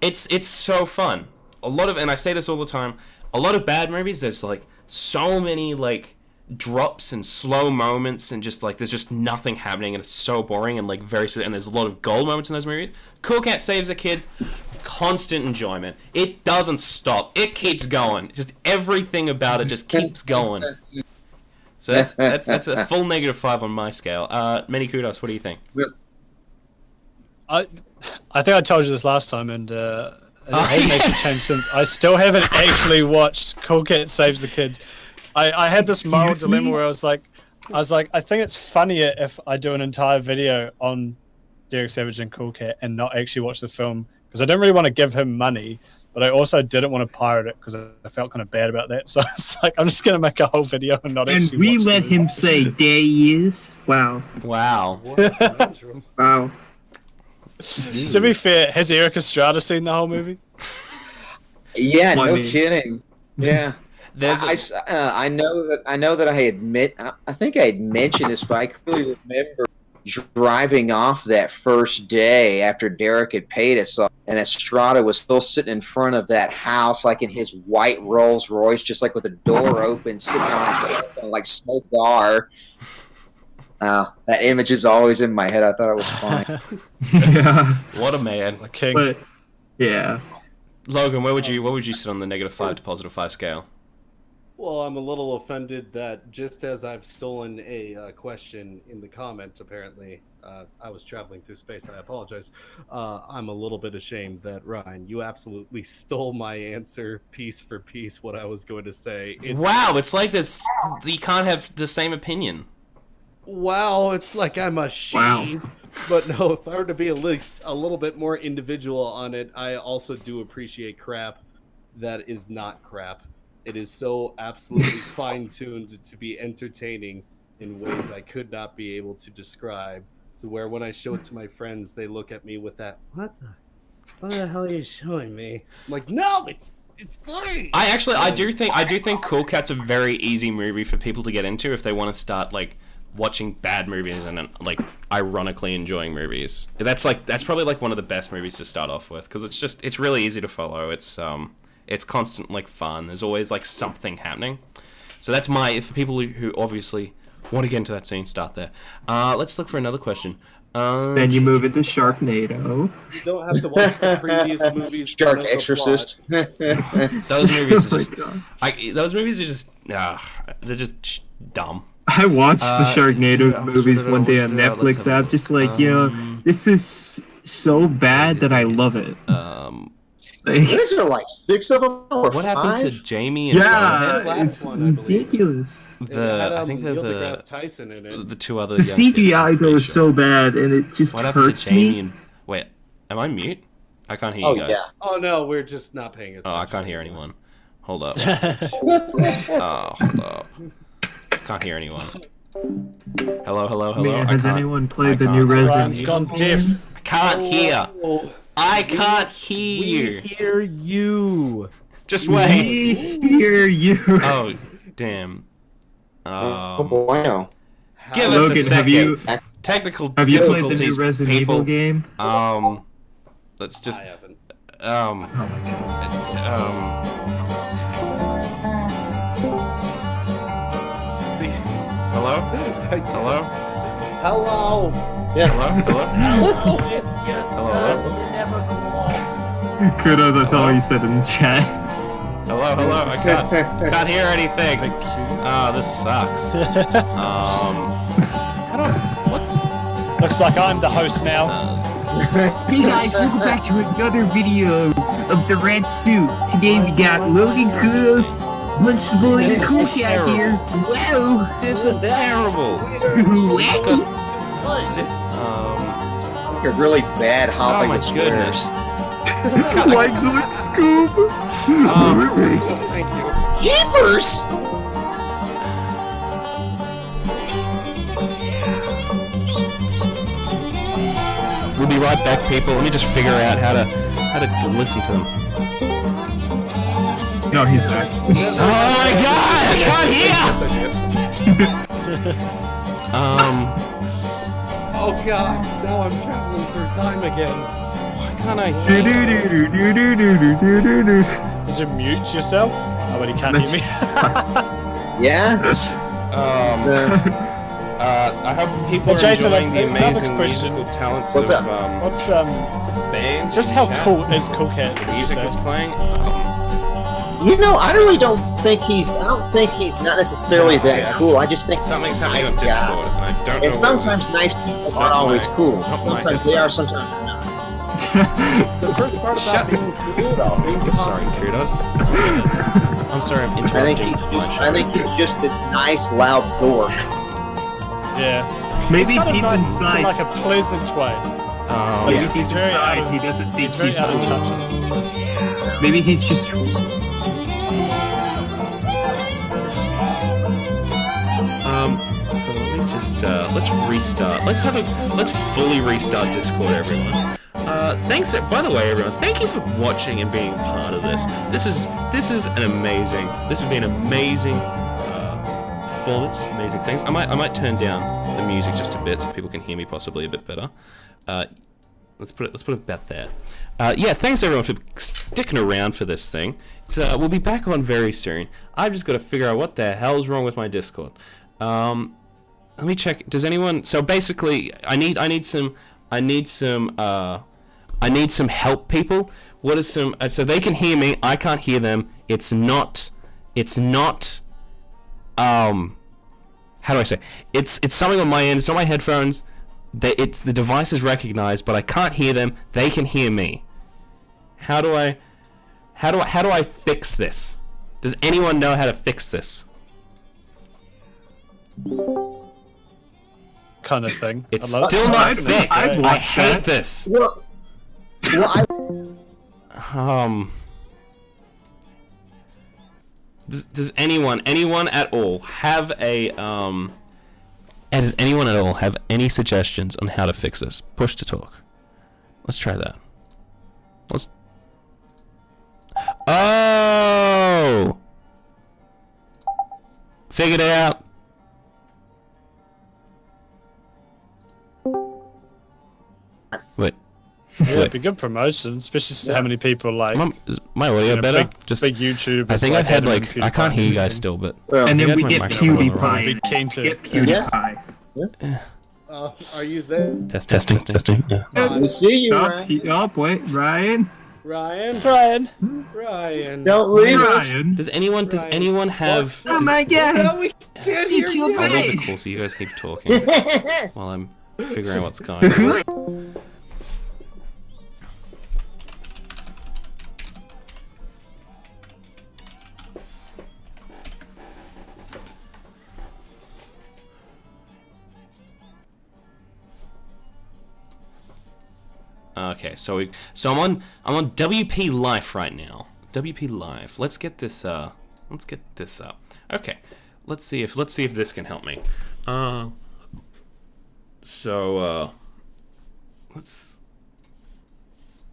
it's so fun. And I say this all the time. A lot of bad movies, there's like so many like drops and slow moments and just like there's just nothing happening and it's so boring and like and there's a lot of gold moments in those movies. Cool Cat Saves the Kids, constant enjoyment. It doesn't stop. It keeps going. Just everything about it just keeps going. So that's a full -5 on my scale. Many kudos. What do you think? I think I told you this last time, and it hasn't actually changed since. I still haven't actually watched Cool Cat Saves the Kids. I had this moral dilemma where I was like, I think it's funnier if I do an entire video on Derek Savage and Cool Cat and not actually watch the film, because I didn't really want to give him money, but I also didn't want to pirate it because I felt kind of bad about that. So it's like, I'm just going to make a whole video and not And actually we watch let the him say, there he is. Wow. Wow. Wow. To be fair, has Eric Estrada seen the whole movie? Yeah, Well, I no mean- kidding. Yeah. There's I know that I think I had mentioned this, but I clearly remember driving off that first day after Derek had paid us, and Estrada was still sitting in front of that house, like in his white Rolls Royce, just like with the door open, sitting on his cell phone, like Smoke Dar. That image is always in my head. I thought it was funny. Yeah. what a man. The king. But, yeah. Logan, where would you sit on the -5 to +5 scale? Well, I'm a little offended that just as I've stolen a question in the comments, apparently, I was traveling through space. I apologize. I'm a little bit ashamed that, Ryan, you absolutely stole my answer piece for piece, what I was going to say. Wow, it's like this. You can't have the same opinion. Wow, it's like I'm ashamed. But no, if I were to be at least a little bit more individual on it, I also do appreciate crap that is not crap. It is so absolutely fine-tuned to be entertaining in ways I could not be able to describe, to where when I show it to my friends, they look at me with that, what the hell are you showing me? I'm like, no, it's great! I do think Cool Cat's a very easy movie for people to get into if they want to start, like, watching bad movies and like ironically enjoying movies. That's probably like one of the best movies to start off with, because it's really easy to follow. It's constant, like, fun. There's always like something happening. So that's for people who obviously want to get into that scene, start there. Let's look for another question. Then you move it to Sharknado. You don't have to watch the previous movies. Shark Exorcist. Those movies are Oh my just God. those movies are just they're just dumb. I watched the Sharknado yeah, movies one day on let's Netflix. have a I'm just like, this is so bad that I love it. Like, Is there like 6 of them or What 5? happened to Jamie and yeah, the last it's one, I believe. ridiculous. I think they're Neil deGrasse Tyson in it. the two other. The young kids, I'm CGI though pretty is sure. so bad, and it just What happened hurts to Jamie me. and wait? Am I mute? I can't hear Oh you guys. yeah. Oh no, we're just not paying attention. Oh, I can't hear anyone. Hold up. Oh, hold up. Can't hear anyone. Hello. Man, I has can't- anyone I played the can't- new Resident Ryan's Evil? gone deaf. I can't hear. Oh, I can't we hear. hear you. Just wait. We hear you. Oh, damn. Oh boy, no. Give us a Logan, second. Technical have you played the difficulties, new Resident people. Evil game? Let's just I haven't. Hello? Hello? Hello. Hello? It's your Hello? son. You never call. Kudos, that's all you said in the chat. Hello? I can't hear anything. This sucks. Looks like I'm the host now. Hey guys, welcome back to another video of the Red Suit. Today we got Logan, Kudos, Lunchable, and Cool Cat here. Wow! This is terrible. Wacky! You're really bad Oh Hollywood my squares. goodness. Like Zoid Scoop! Thank you. Jeepers! We'll be right back, people. Let me just figure out how to listen to them. No, he's back. Oh my god! I can't hear! Oh god, now I'm traveling through time again. Why can't I hear? Did you mute yourself? Oh, but he can't hear me. Yeah? I hope people Well, are Jason, enjoying the another amazing question. musical talents What's of up? What's the band. just in how chat. cool is Cool Cat? The would you music say? that's playing. You know, I really don't think he's not necessarily Yeah, that yeah. cool. I just think Something's he's a happening nice on Discord, guy. and I don't know. And what it sometimes is. nice people It's aren't not always my- cool. it's not my Sometimes they are, Discord. sometimes they're not. The first part about being cool, though. I'm sorry, Kudos. I'm sorry, I'm interrupting. I think he's just this nice, loud dork. Yeah. Maybe It's kind of deep nice inside, in like a pleasant way. Oh, maybe Yes, deep he's very inside, out of- he doesn't think He's very he's out of cool. touch. Maybe he's just. So let me just let's restart. Let's fully restart Discord, everyone. Thanks. By the way, everyone, thank you for watching and being part of this. This is an amazing. This has been an amazing performance. Amazing things. I might turn down the music just a bit so people can hear me possibly a bit better. Let's put it about there. Yeah, thanks everyone for sticking around for this thing. We'll be back on very soon. I've just got to figure out what the hell's wrong with my Discord. Let me check. Does anyone? So basically, I need some help, people. What is some? So they can hear me. I can't hear them. It's not. How do I say? It's something on my end. It's on my headphones. It's the device is recognized, but I can't hear them. They can hear me. How do I fix this? Does anyone know how to fix this? Kind of thing. It's I love- still not I'd fixed. I watch hate that. this. Well, Does anyone at all have a does anyone at all have any suggestions on how to fix this? Push to talk. Let's try that. Oh! Figured it out. Wait. Yeah, it'd be good promotion, especially since how many people like. Is my audio better? Big YouTubers. I think I've had Adam like and I can't PewDiePie. hear you guys still, but And I then we had my get microphone on the PewDiePie. wrong. Be keen to. Get PewDiePie. Are you there, Testing. we see you, Oh, Ryan. wait, Ryan. Ryan? Don't leave us. Ryan. Does anyone have? Oh my No, god. we can't hear you. I'll leave it cool so you guys keep talking while I'm figuring out what's going on. Okay, so I'm on WP Life right now. WP Live. Let's get this up. Okay. Let's see if this can help me.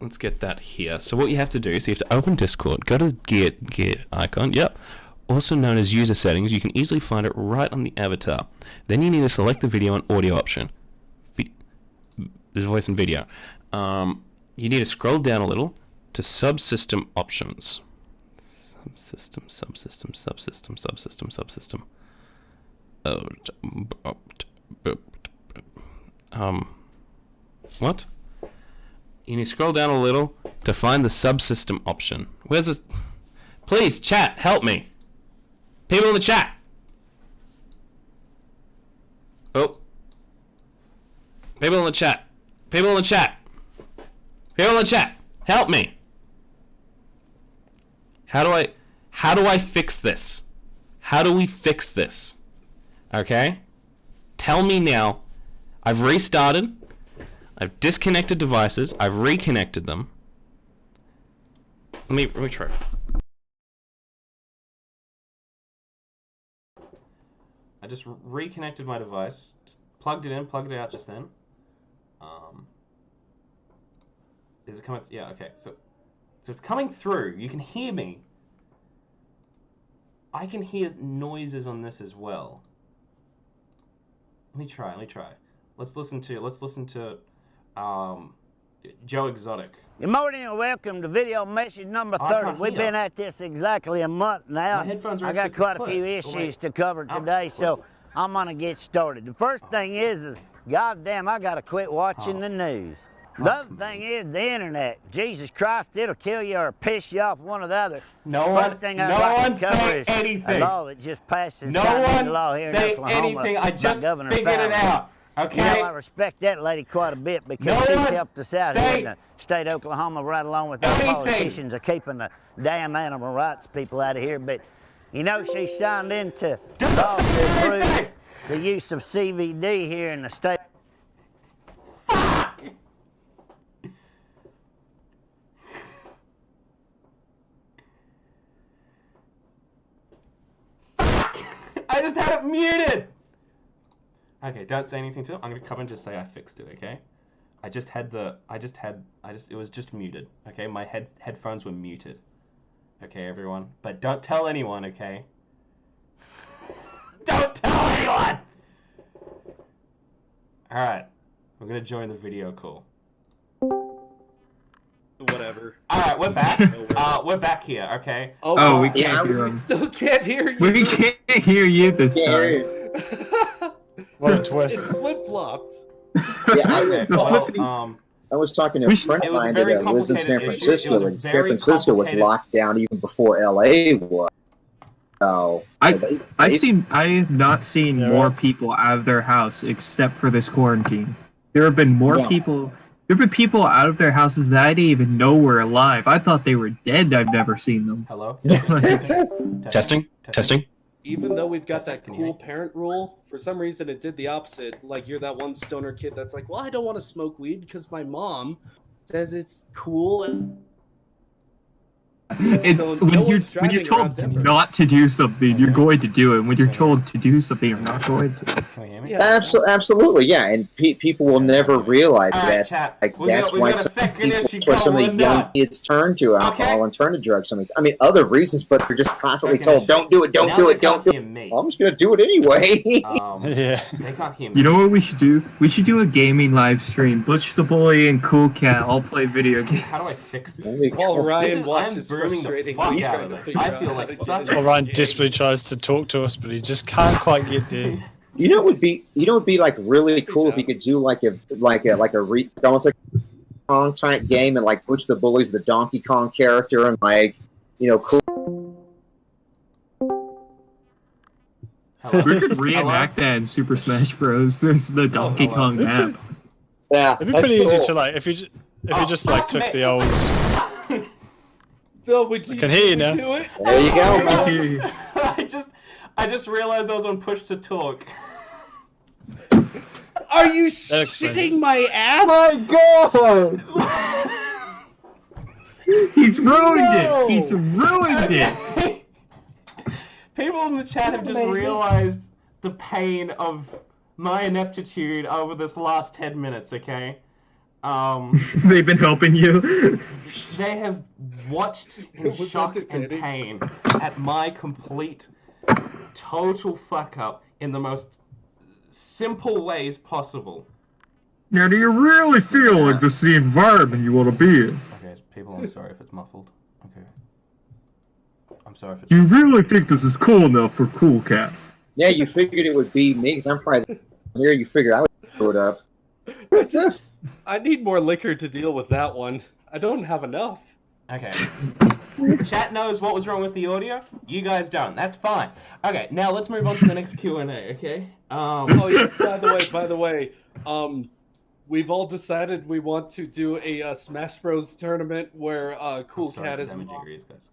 Let's get that here. So what you have to do is you have to open Discord, go to the gear icon. Yep. Also known as user settings. You can easily find it right on the avatar. Then you need to select the video and audio option. There's voice and video. You need to scroll down a little to subsystem options. Subsystem. What? You need to scroll down a little to find the subsystem option. Where's this? Please, chat, help me. People in the chat. Oh. People in the chat. Help me. How do I fix this? How do we fix this? Okay? Tell me now. I've restarted. I've disconnected devices. I've reconnected them. Let me try. I just reconnected my device. Just plugged it in, plugged it out just then. Is it coming? Yeah, okay. So it's coming through. You can hear me. I can hear noises on this as well. Let me try. Let's listen to Joe Exotic. Good morning and welcome to video message number I 30. can't We've hear. been at this exactly a month now. My headphones are I got actually quite a kaput. few Oh, issues wait. to cover today, so I'm gonna get started. The first thing is goddamn, I gotta quit watching the news. The other thing is the internet. Jesus Christ, it'll kill you or piss you off, one or the other. No First thing I'd like to cover is anything. a law that just passed No signed into one law here in say Oklahoma anything. I by just Governor figured it Fowler. out. You know, I respect that lady quite a bit because she's helped us out here in the state of Oklahoma right along with our politicians are keeping the damn animal rights people out of here. But, you know, she signed into law to improve the use of CBD here in the state. I just had it muted! Okay, don't say anything to it. I'm gonna come and just say I fixed it, okay? It was just muted, okay? My headphones were muted. Okay, everyone? But don't tell anyone, okay? Don't tell anyone! Alright, we're gonna join the video call. Whatever. Alright, we're back. We're back here, okay? Oh, we can't hear We him. still can't hear you. We can't hear you this time. What a twist. It's flip-flopped. Yeah, I was talking to a friend of mine that lives in San Francisco, and San Francisco was locked down even before LA was. So I have not seen more people out of their house except for this quarantine. There have been more people. There have been people out of their houses that I didn't even know were alive. I thought they were dead. I've never seen them. Hello? Testing? Even though we've got that cool parent rule, for some reason it did the opposite. Like, you're that one stoner kid that's like, well, I don't want to smoke weed because my mom says it's cool. It's So when no you're one's when you're driving around told Denver. not to do something, you're going to do it. When you're told to do something, you're not going to. Can you hear me? Yeah. absolutely, yeah, and people will never realize Alright, that. chat. Like We that's got why a some second issue people, some of the going young on. kids turn to alcohol Okay. and turn to drugs. I mean, other reasons, but they're just constantly Second told, issue. "Don't do it, don't Now do they it, don't can't do it." hear me. Well, I'm just gonna do it anyway. Yeah. They can't hear me. You know what we should do? We should do a gaming live stream. Butch the Bully and Cool Cat all play video games. How do I fix this? While Ryan I'm watches booming the frustratingly fuck out trying of to this. figure I out feel how like to such get a Well, Ryan desperately tries to talk to us, but he just can't quite get there. You know, it would be like really cool if you could do like almost like a Kong type game, and like Butch the Bully's the Donkey Kong character, and like cool. We could reenact that in Super Smash Bros. This is the Donkey Kong map. Yeah, It'd be that's pretty easy cool. to like if you just like took the old. Phil, would you can hear you now. do it? There you go, man. I just realized I was on push to talk. Are you That explains shitting my ass? My God! He's ruined it. He's ruined it. People in the chat have just realized the pain of my ineptitude over this last 10 minutes, okay? They've been helping you. They have watched in It was shock and entertaining. pain at my complete, total fuck up in the most simple ways possible. Now, do you really feel like this is the environment you want to be in? Okay, people, I'm sorry if it's muffled. Okay. I'm sorry if it's... Do you really think this is cool enough for Cool Cat? Yeah, you figured it would be me, because I'm probably here. You figured I would throw it up. I need more liquor to deal with that one. I don't have enough. Okay. Chat knows what was wrong with the audio. You guys don't. That's fine. Okay, now let's move on to the next Q&A, okay? Oh yeah, by the way, we've all decided we want to do a Smash Bros tournament where Cool Sorry, Cat is damaging mom, ears, guys.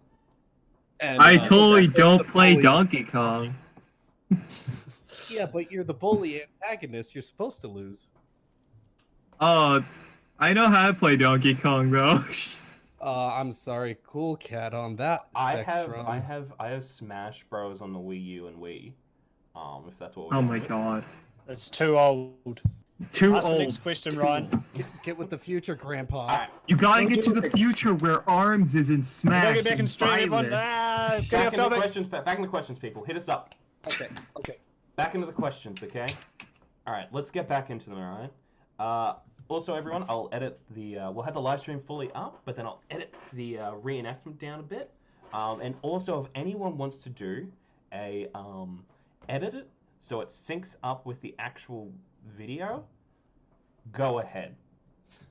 and I totally the don't play bully. Donkey Kong. Yeah, but you're the bully antagonist. You're supposed to lose. Oh, I know how to play Donkey Kong though. I'm sorry, Cool Cat on that spectrum. I have Smash Bros on the Wii U and Wii. If that's what we're Oh gonna my do. god. It's too old. Too Ask the old. next question, Ryan. Get with the future, Grandpa. Alright, You gotta get to the future where Arms is in We Smash. gotta get back in and stream, everyone. violence. Get off back into the topic. questions, back into the questions, people. Hit us up. Okay. Back into the questions, okay? Alright, let's get back into them, alright? Also, everyone, I'll edit the, we'll have the live stream fully up, but then I'll edit the reenactment down a bit. And also, if anyone wants to do a, edit it so it syncs up with the actual video, go ahead.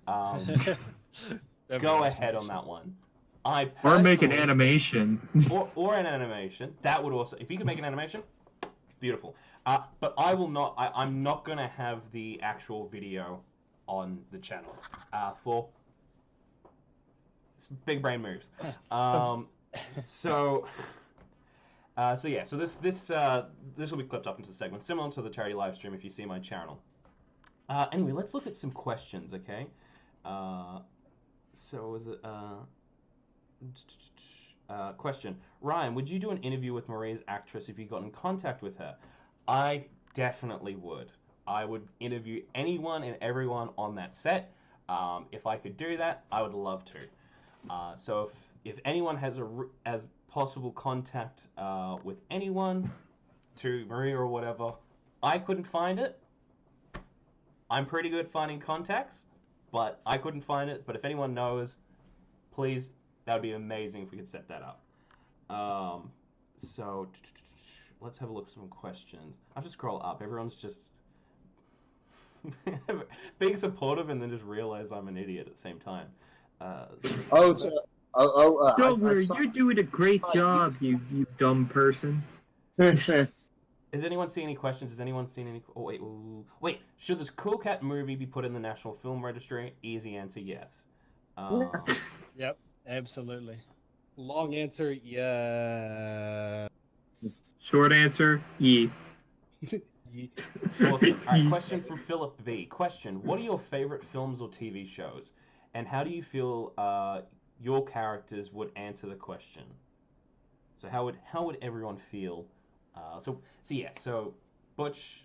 Go ahead on that one. I Or make an personally- animation. or an animation. That would also, if you could make an animation, Beautiful. But I will not. I'm not going to have the actual video on the channel for big brain moves. So yeah. So this will be clipped up into segment similar to the charity live stream if you see my channel. Anyway, let's look at some questions. Okay. So was it question? Ryan, would you do an interview with Maria's actress if you got in contact with her? I definitely would. I would interview anyone and everyone on that set. If I could do that, I would love to. So if anyone has as possible contact with anyone, to Maria or whatever, I couldn't find it. I'm pretty good at finding contacts, but I couldn't find it. But if anyone knows, please, that would be amazing if we could set that up. So let's have a look at some questions. I have to scroll up. Everyone's just being supportive and then just realize I'm an idiot at the same time. Don't worry, you're doing a great job, you dumb person. Has anyone seen any questions? Has anyone seen any? Oh wait. Should this Cool Cat movie be put in the National Film Registry? Easy answer, yes. Yep, absolutely. Long answer, yeah. Short answer, yeah. Awesome. All right, question from Philip B. Question: what are your favorite films or TV shows, and how do you feel your characters would answer the question? So how would everyone feel? So Butch.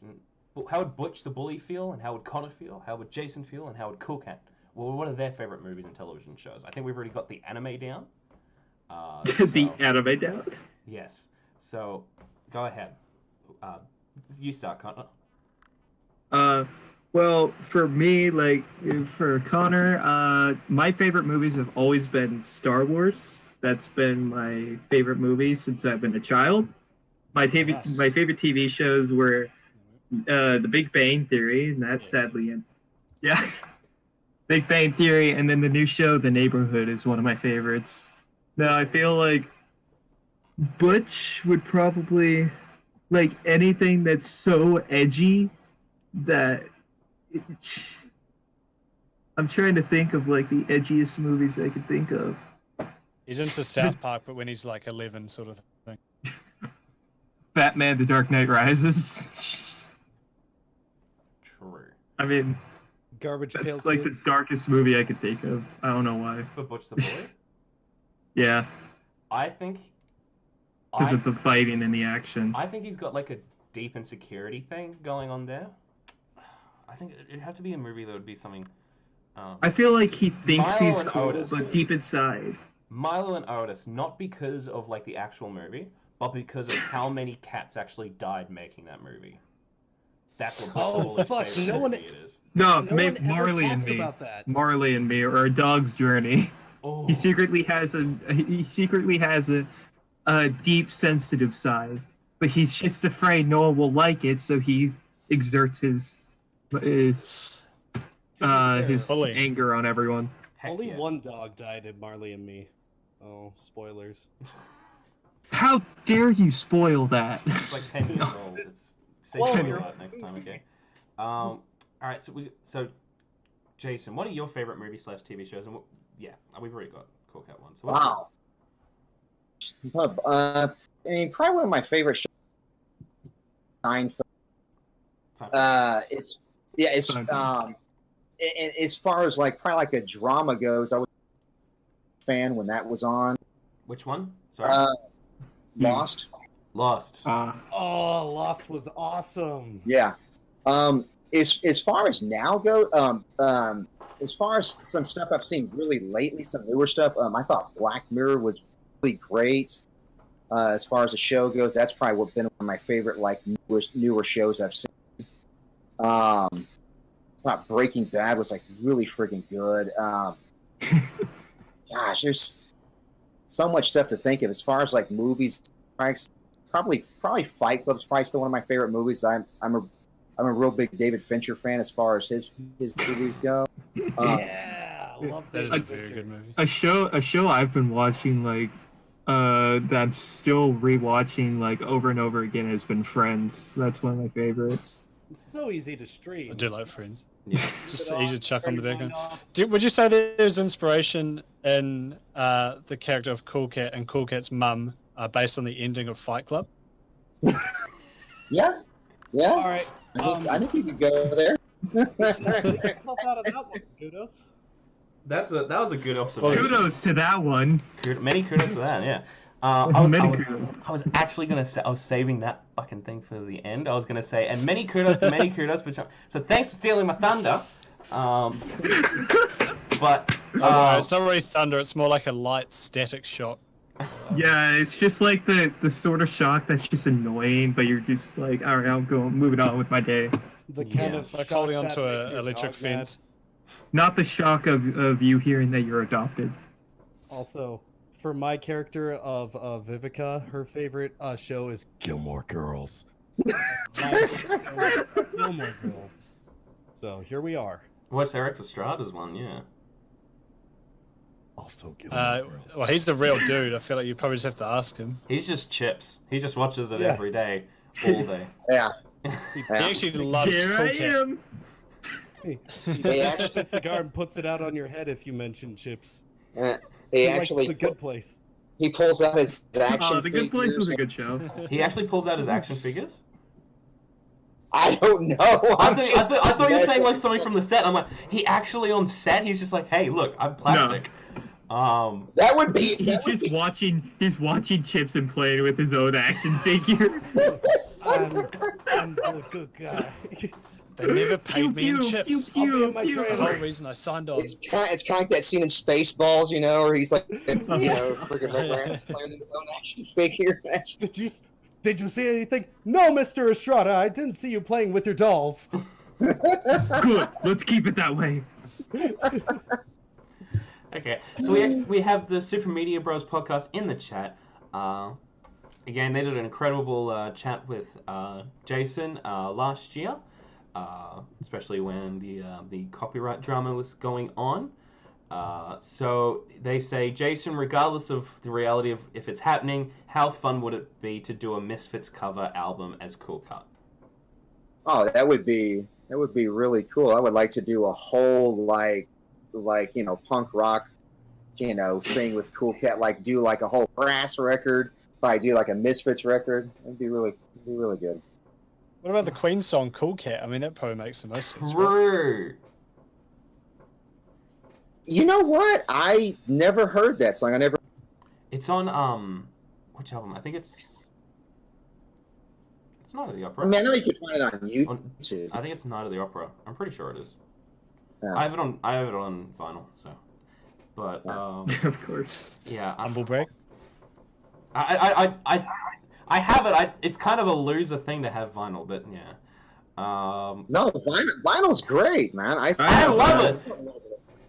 How would Butch the Bully feel, and how would Connor feel? How would Jason feel, and how would Cool Cat? Well, what are their favorite movies and television shows? I think we've already got the anime down. The anime down? Yes. So, go ahead. You start, Connor. Well, for me, for Connor, my favorite movies have always been Star Wars. That's been my favorite movie since I've been a child. My favorite TV shows were The Big Bang Theory, and that sadly ended. Yeah. Big Bang Theory, and then the new show, The Neighborhood, is one of my favorites. Now, I feel like Butch would probably like anything that's so edgy that I'm trying to think of like the edgiest movies I could think of. He's into South Park, but when he's like 11, sort of thing. Batman: The Dark Knight Rises. True. I mean, Garbage Pail that's like Kids. the darkest movie I could think of. I don't know why. For Butch the Bully? Yeah, I think... because of the fighting and the action. I think he's got like a deep insecurity thing going on there. I think it'd have to be a movie that would be something... I feel like he thinks Milo he's and cool, Otis. but deep inside... Milo and Otis, not because of like the actual movie, but because of how many cats actually died making that movie. That's what Butch the Bully's fuck, favorite no one- movie it is. No, No maybe one ever Marley and talks Me. about that. Marley and Me, or A Dog's Journey. Oh. He secretly has a deep, sensitive side, but he's just afraid no one will like it, so he exerts his Bully. anger on everyone. Heck Only yeah. one dog died in Marley and Me. Oh, spoilers. How dare you spoil that? It's like 10 years old. It's say Well, something you're- about it next time, okay? All right. So Jason, what are your favorite movies / TV shows? And we've already got Cool Cat one. So what's Wow. I mean, probably one of my favorite shows. Seinfeld. It's as far as like probably like a drama goes, I was a fan when that was on. Which one? Sorry. Lost. Lost. Oh, Lost was awesome. Yeah. As far as now go, as far as some stuff I've seen really lately, some newer stuff, I thought Black Mirror was really great. As far as the show goes, that's probably been one of my favorite like newer shows I've seen. I thought Breaking Bad was like really freaking good. Gosh, there's so much stuff to think of as far as like movies. Probably Fight Club's probably still one of my favorite movies. I'm a real big David Fincher fan as far as his movies go. Yeah, I love That is that. a very good movie. A show I've been watching like that I'm still rewatching like over and over again has been Friends. That's one of my favorites. It's so easy to stream. I do like Friends. Yeah. Just Turn it easy to on, chuck on the turn your background. mind off. Would you say there's inspiration in the character of Cool Cat and Cool Cat's mum based on the ending of Fight Club? Yeah, yeah. All right. I think you could go there. Take yourself out of that one, kudos. That was a good observation. Kudos to that one. Many kudos to that. Yeah. Kudos. I was actually gonna say I was saving that fucking thing for the end. I was gonna say, and many kudos to many kudos for. So thanks for stealing my thunder. But It's not really thunder. It's more like a light static shock. Yeah, it's just like the sort of shock that's just annoying, but you're just like, all right, moving on with my day. The kind of It's like shock holding that onto makes an your electric dog mad. fence. Not the shock of you hearing that you're adopted. Also, for my character of Vivica, her favorite show is Gilmore Girls. Gilmore Girls. So here we are. what's Eric Estrada's one? Yeah. Also Gilmore Girls. Well, he's the real dude. I feel like you probably just have to ask him. He's just chips. He just watches it Yeah. every day, all day. Yeah. He actually loves Here Cool I Cat. am. He They picks up a cigar and puts it out on your head if you mention chips. He He actually likes the good place. he pulls out his action. Oh, The Good Place was a figures. good show. He actually pulls out his action figures. I don't know. I thought you were saying guessing. like something from the set. I'm like, he actually on set. He's just like, hey, look, I'm plastic. That would be. He's just watching. He's watching Chips and playing with his own action figure. I'm the good guy. They never Pew paid me in pew chips. pew I'll be pew in my pew. That's the trailer. whole reason I signed on. It's kind of like that scene in Spaceballs, you know, where he's like, freaking Rick playing his own action figure. Did you see anything? No, Mr. Estrada, I didn't see you playing with your dolls. Good. Let's keep it that way. Okay, so we have the Super Media Bros podcast in the chat. Again, they did an incredible chat with Jason last year, especially when the copyright drama was going on. So they say, Jason, regardless of the reality of if it's happening, how fun would it be to do a Misfits cover album as Cool Cut? Oh, that would be really cool. I would like to do a whole like punk rock, thing with Cool Cat. Like do like a whole brass record. Probably do like a Misfits record. It'd be really good. What about the Queen song "Cool Cat"? I mean, that probably makes the most sense. Right? True. You know what? I never heard that song. It's on which album? I think it's Night of the Opera. I mean, I know you can find it on YouTube. I think it's Night of the Opera. I'm pretty sure it is. Yeah. I have it on vinyl. So, but Of course. yeah, Humble break. I have it. It's kind of a loser thing to have vinyl, but yeah. No, vinyl's great, man. I love it,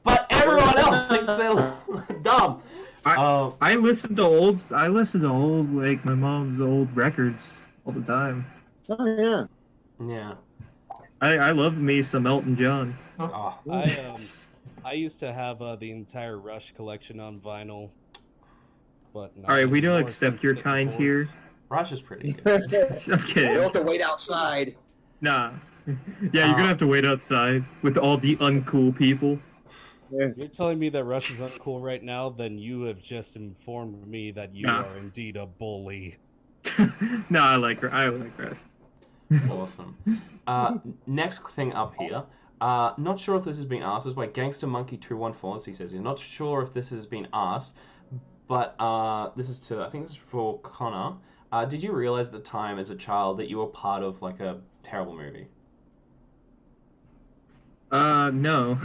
but everyone else thinks they're dumb. I listen to old like my mom's old records all the time. Oh yeah. Yeah. I love me some Elton John. Oh. I used to have the entire Rush collection on vinyl, but All right, we don't anymore accept since your the kind divorce. here. Rush is pretty good. Okay. You'll have to wait outside. Nah. Yeah, you're gonna have to wait outside with all the uncool people. You're telling me that Rush is uncool right now? Then you have just informed me that you Nah. are indeed a bully. No, I like her. I like her. Awesome. Next thing up here. Not sure if this has been asked. This is by Gangster Monkey 214. He says he's not sure if this has been asked, but this is for Connor. Did you realize at the time as a child that you were part of like a terrible movie? No,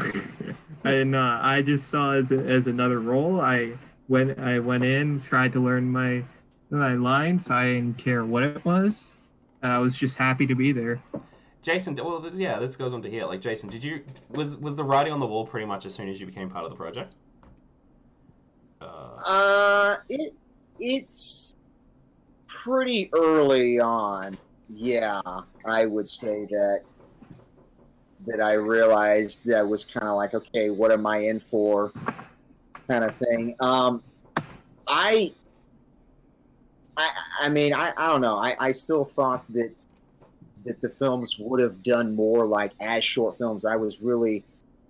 I did not. I just saw it as another role. I went in, tried to learn my lines. I didn't care what it was. I was just happy to be there. Jason, well, yeah, this goes on to here. Like, Jason, was the writing on the wall pretty much as soon as you became part of the project? It's pretty early on. Yeah, I would say that I realized that was kind of like, okay, what am I in for, kind of thing. I mean, I don't know. I still thought that the films would have done more like as short films. I was really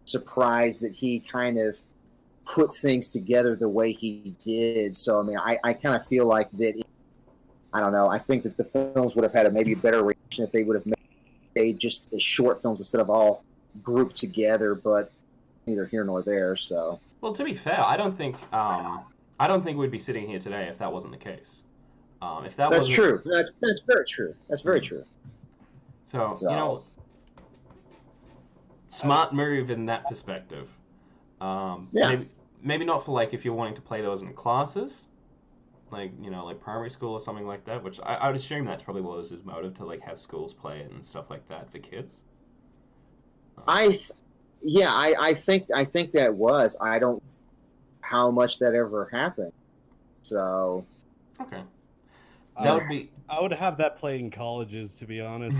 surprised that he kind of put things together the way he did. So, I mean, I kind of feel like that. I don't know. I think that the films would have had a maybe better reaction if they would have made just as short films instead of all grouped together. But neither here nor there. So, well, to be fair, I don't think we'd be sitting here today if that wasn't the case. If that that's wasn't... true. That's very true. That's very true. So, you know, smart move in that perspective. Maybe not for like if you're wanting to play those in classes, like, you know, like primary school or something like that. Which I would assume that's probably what was his motive, to like have schools play it and stuff like that for kids. I think that was. I don't know how much that ever happened. So okay, I would have that play in colleges, to be honest.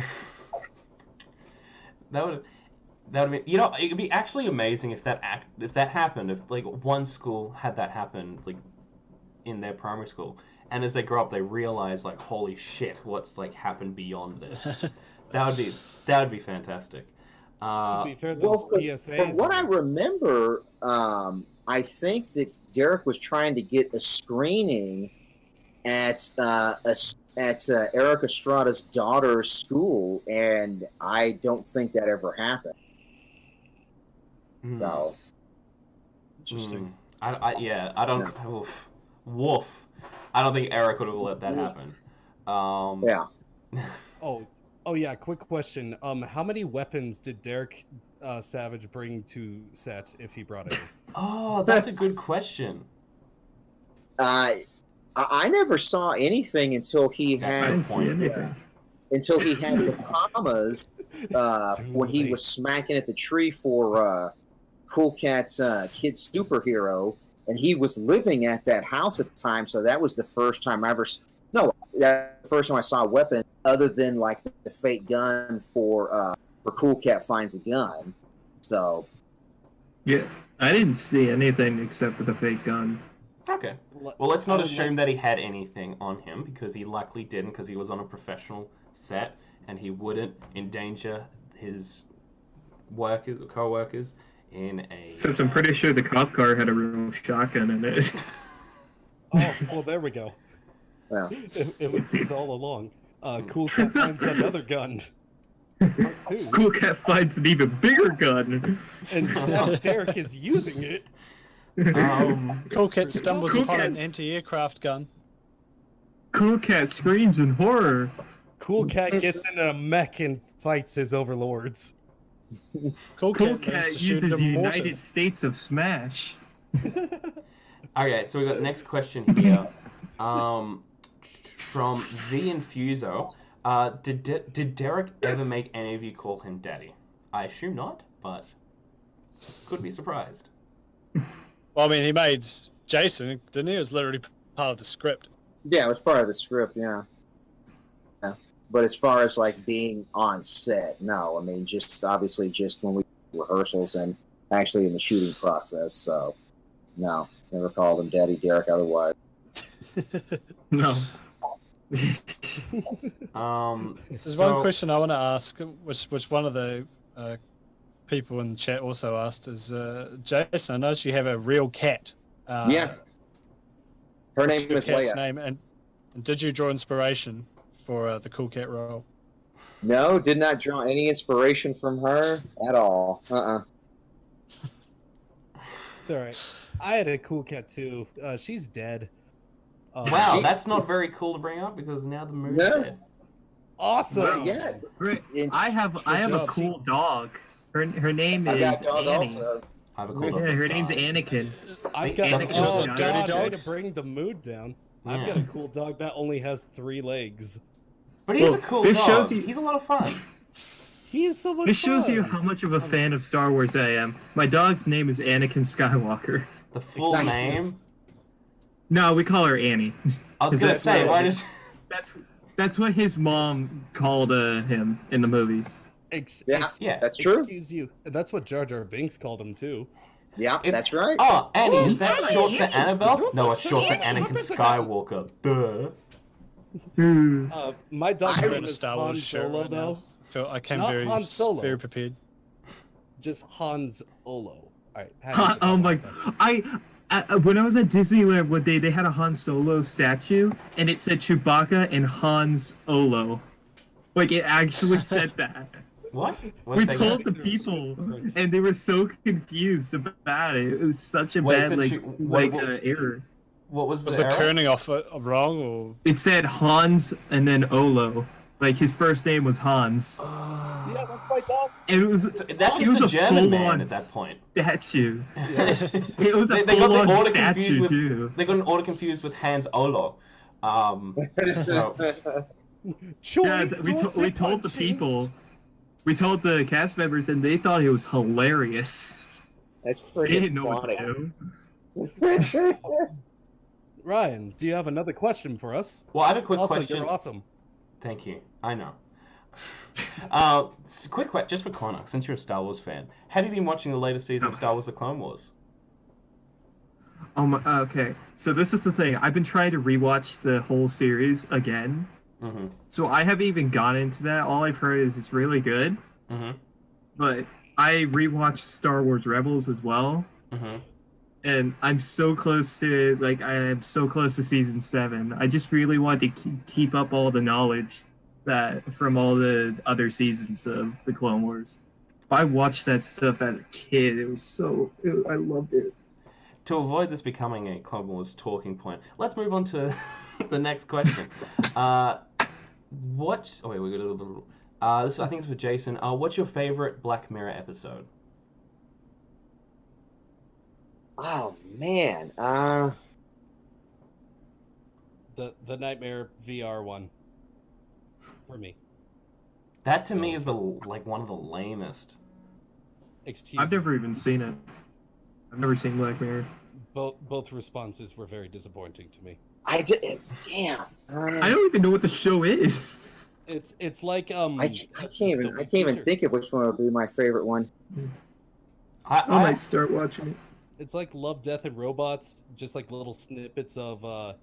that would be, you know, it'd be actually amazing if that happened, if like one school had that happen like in their primary school, and as they grow up they realize like, holy shit, what's like happened beyond this. that would be fantastic. To be fair, well, from what I remember, I think that Derek was trying to get a screening at Eric Estrada's daughter's school, and I don't think that ever happened. So interesting. I don't. No. Woof. I don't think Eric would have let that happen. Yeah. Oh yeah. Quick question. How many weapons did Derek Savage bring to set if he brought any? Oh, that's a good question. I never saw anything until he had the commas when he was smacking at the tree for Cool Cat's kid superhero, and he was living at that house at the time. So that was the first time that's the first time I saw a weapon other than like the fake gun for Cool Cat finds a gun. So yeah, I didn't see anything except for the fake gun. Okay. Well, let's not assume that he had anything on him, because he likely didn't, because he was on a professional set and he wouldn't endanger his co-workers in a... Except I'm pretty sure the cop car had a real shotgun in it. Oh, well, there we go. Well. It was his all along. Cool Cat finds another gun. Part 2. Cool Cat finds an even bigger gun. And now Derek is using it. Cool Cat stumbles upon an anti-aircraft gun. Cool Cat screams in horror. Cool Cat gets in a mech and fights his overlords. Cool Cat uses United States of Smash. Okay, so we got the next question here. From Z Infuso. Did Derek ever make any of you call him Daddy? I assume not, but could be surprised. Well, I mean, he made Jason, didn't he? It was literally part of the script. Yeah, it was part of the script, yeah. But as far as like being on set, no. I mean, just obviously just when we rehearsals and actually in the shooting process. So, no, never called him Daddy Derek otherwise. No. There's one question I want to ask, which one of the people in the chat also asked is, Jason, I noticed you have a real cat. Yeah. Her name is cat's Leia. Name, and did you draw inspiration for the Cool Cat role? No, did not draw any inspiration from her at all. It's alright. I had a Cool Cat too. She's dead. Wow, that's not very cool to bring up, because now the movie's dead. Awesome. Well, yeah. I have a cool dog. Her name is Annie. I have a cool dog. Yeah, her name's Anakin. I've got a cool dirty dog to bring the mood down. I've got a cool dog that only has 3 legs. But he's a cool dog. Shows you... He's a lot of fun. He's so much This fun. shows you how much of a fan of Star Wars I am. My dog's name is Anakin Skywalker. The full name? No, we call her Annie. I was gonna say, why does... That's what his mom called him in the movies. Yeah, that's true. Excuse you. That's what Jar Jar Binks called him too. Yeah, that's right. Oh, Annie, is that short for Annabelle? No, it's short for Anakin Skywalker. Duh. My dog I friend want a is Star Han Wars shirt Solo right though. now. I came Not Han Solo. very prepared. Just Hans Olo. All right. Oh my! When I was at Disneyland one day, they had a Han Solo statue, and it said Chewbacca and Hans Olo. Like it actually said that. What? We told the people, and they were so confused about it. It was such a Wait, bad error. What was Was the the error? kerning off wrong or? It said Hans and then Olo. Like his first name was Hans. Yeah, that's my dog. And it was That's it was the a German man full-on at that point. statue. It was a They got the full-on order statue confused with. too. They got an order confused with Hans Olo. So, Yeah, we told the people. We told the cast members, and they thought it was hilarious. That's They pretty didn't know what funny. to do. Ryan, do you have another question for us? well, I have a quick Also, question. you're awesome. Thank you. I know. Quick question, just for Connor, since you're a Star Wars fan, have you been watching the latest season of Star Wars: The Clone Wars? Oh my. Okay, so this is the thing. I've been trying to rewatch the whole series again. Mm-hmm. So I haven't even gone into that. All I've heard is it's really good. Mm-hmm. But I rewatched Star Wars Rebels as well. Mm-hmm. And I'm so close to I am so close to season 7. I just really want to keep up all the knowledge that from all the other seasons of the Clone Wars. I watched that stuff as a kid. It was I loved it. To avoid this becoming a Clone Wars talking point, let's move on to the next question. What's oh wait, we got a little. This I think it's for Jason. What's your favorite Black Mirror episode? Oh man, The Nightmare VR one for me. That to me is one of the lamest. I've never even seen it. I've never seen Black Mirror. Both responses were very disappointing to me. Damn. I don't even know what the show is. It's like I can't even think of which one would be my favorite one. I might start watching it. It's like Love, Death, and Robots, just like little snippets of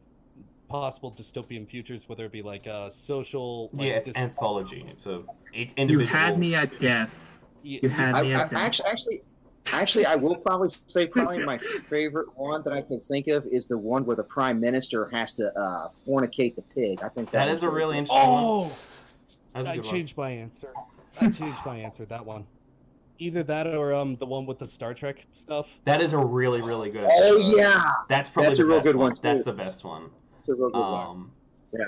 possible dystopian futures, whether it be like social. Like, yeah, it's anthology. It's individual. You had me at death. You had me at death. Actually, I will probably say my favorite one that I can think of is the one where the prime minister has to fornicate the pig. I think that is a really interesting one. I changed my answer. That one. Either that or the one with the Star Trek stuff. That is a really, really good episode. Oh yeah, that's probably a the real best good one. That's the best one. It's a real good one. Yeah.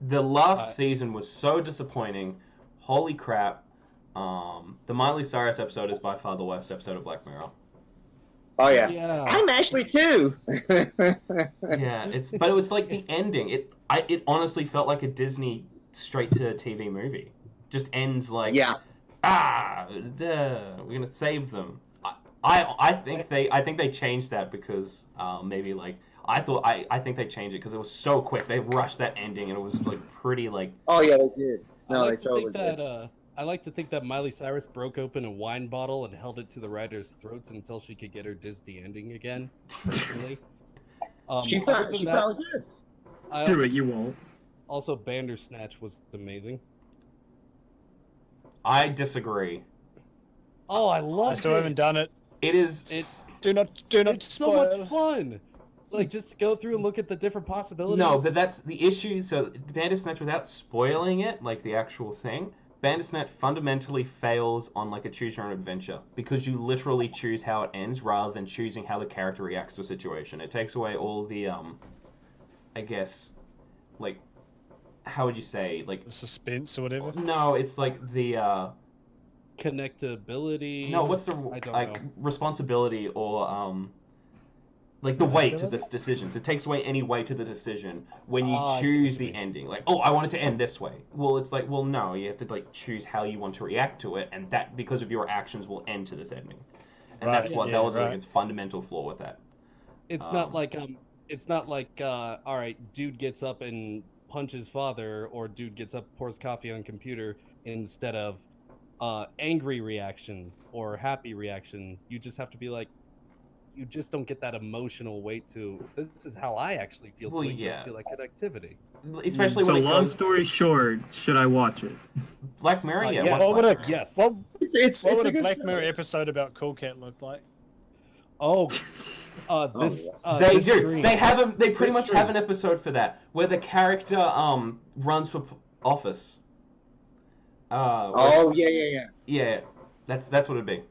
The last season was so disappointing. Holy crap. The Miley Cyrus episode is by far the worst episode of Black Mirror. Oh yeah. I'm Ashley too. Yeah, but it was like the ending. It honestly felt like a Disney straight to TV movie. Just ends like we're gonna save them. I think they changed that because maybe I think they changed it because it was so quick. They rushed that ending and it was like pretty like. Oh yeah, they did. No, I they totally did. I like to think that Miley Cyrus broke open a wine bottle and held it to the writers' throats until she could get her Disney ending again. Personally, she probably did. Do it, you won't. Also, Bandersnatch was amazing. I disagree. Oh, I love it. I still haven't done it. It is. Do not It's so spoil. much fun. Like just to go through and look at the different possibilities. No, but that's the issue. So Bandersnatch, without spoiling it, like the actual thing, Bandersnatch fundamentally fails on like a choose your own adventure because you literally choose how it ends rather than choosing how the character reacts to a situation. It takes away all the I guess, like, how would you say, like The suspense or whatever. No, it's like the connectability. No, what's the I don't like know. responsibility or like the weight to this decisions. It takes away any weight to the decision when you choose the ending. Like, oh, I want it to end this way. Well, it's like, well, no, you have to like choose how you want to react to it, and that because of your actions will end to this ending. And that's what that was like its fundamental flaw with that. It's not like all right, dude gets up and punches father, or dude gets up, pours coffee on computer, instead of angry reaction or happy reaction. You just have to be like, you just don't get that emotional weight to. This is how I actually feel. Well, to make yeah. it feel like an activity. Especially So when it long goes story short, should I watch it? Black Mirror. Yeah. yeah. watch What would Black a Mirror. Yes. what, It's what a would a good Black show. Mirror episode about Cool Cat look like? Oh, They this do. stream. They have They pretty This much have stream. an episode for that where the character runs for office. Oh yeah. Yeah, that's what it'd be.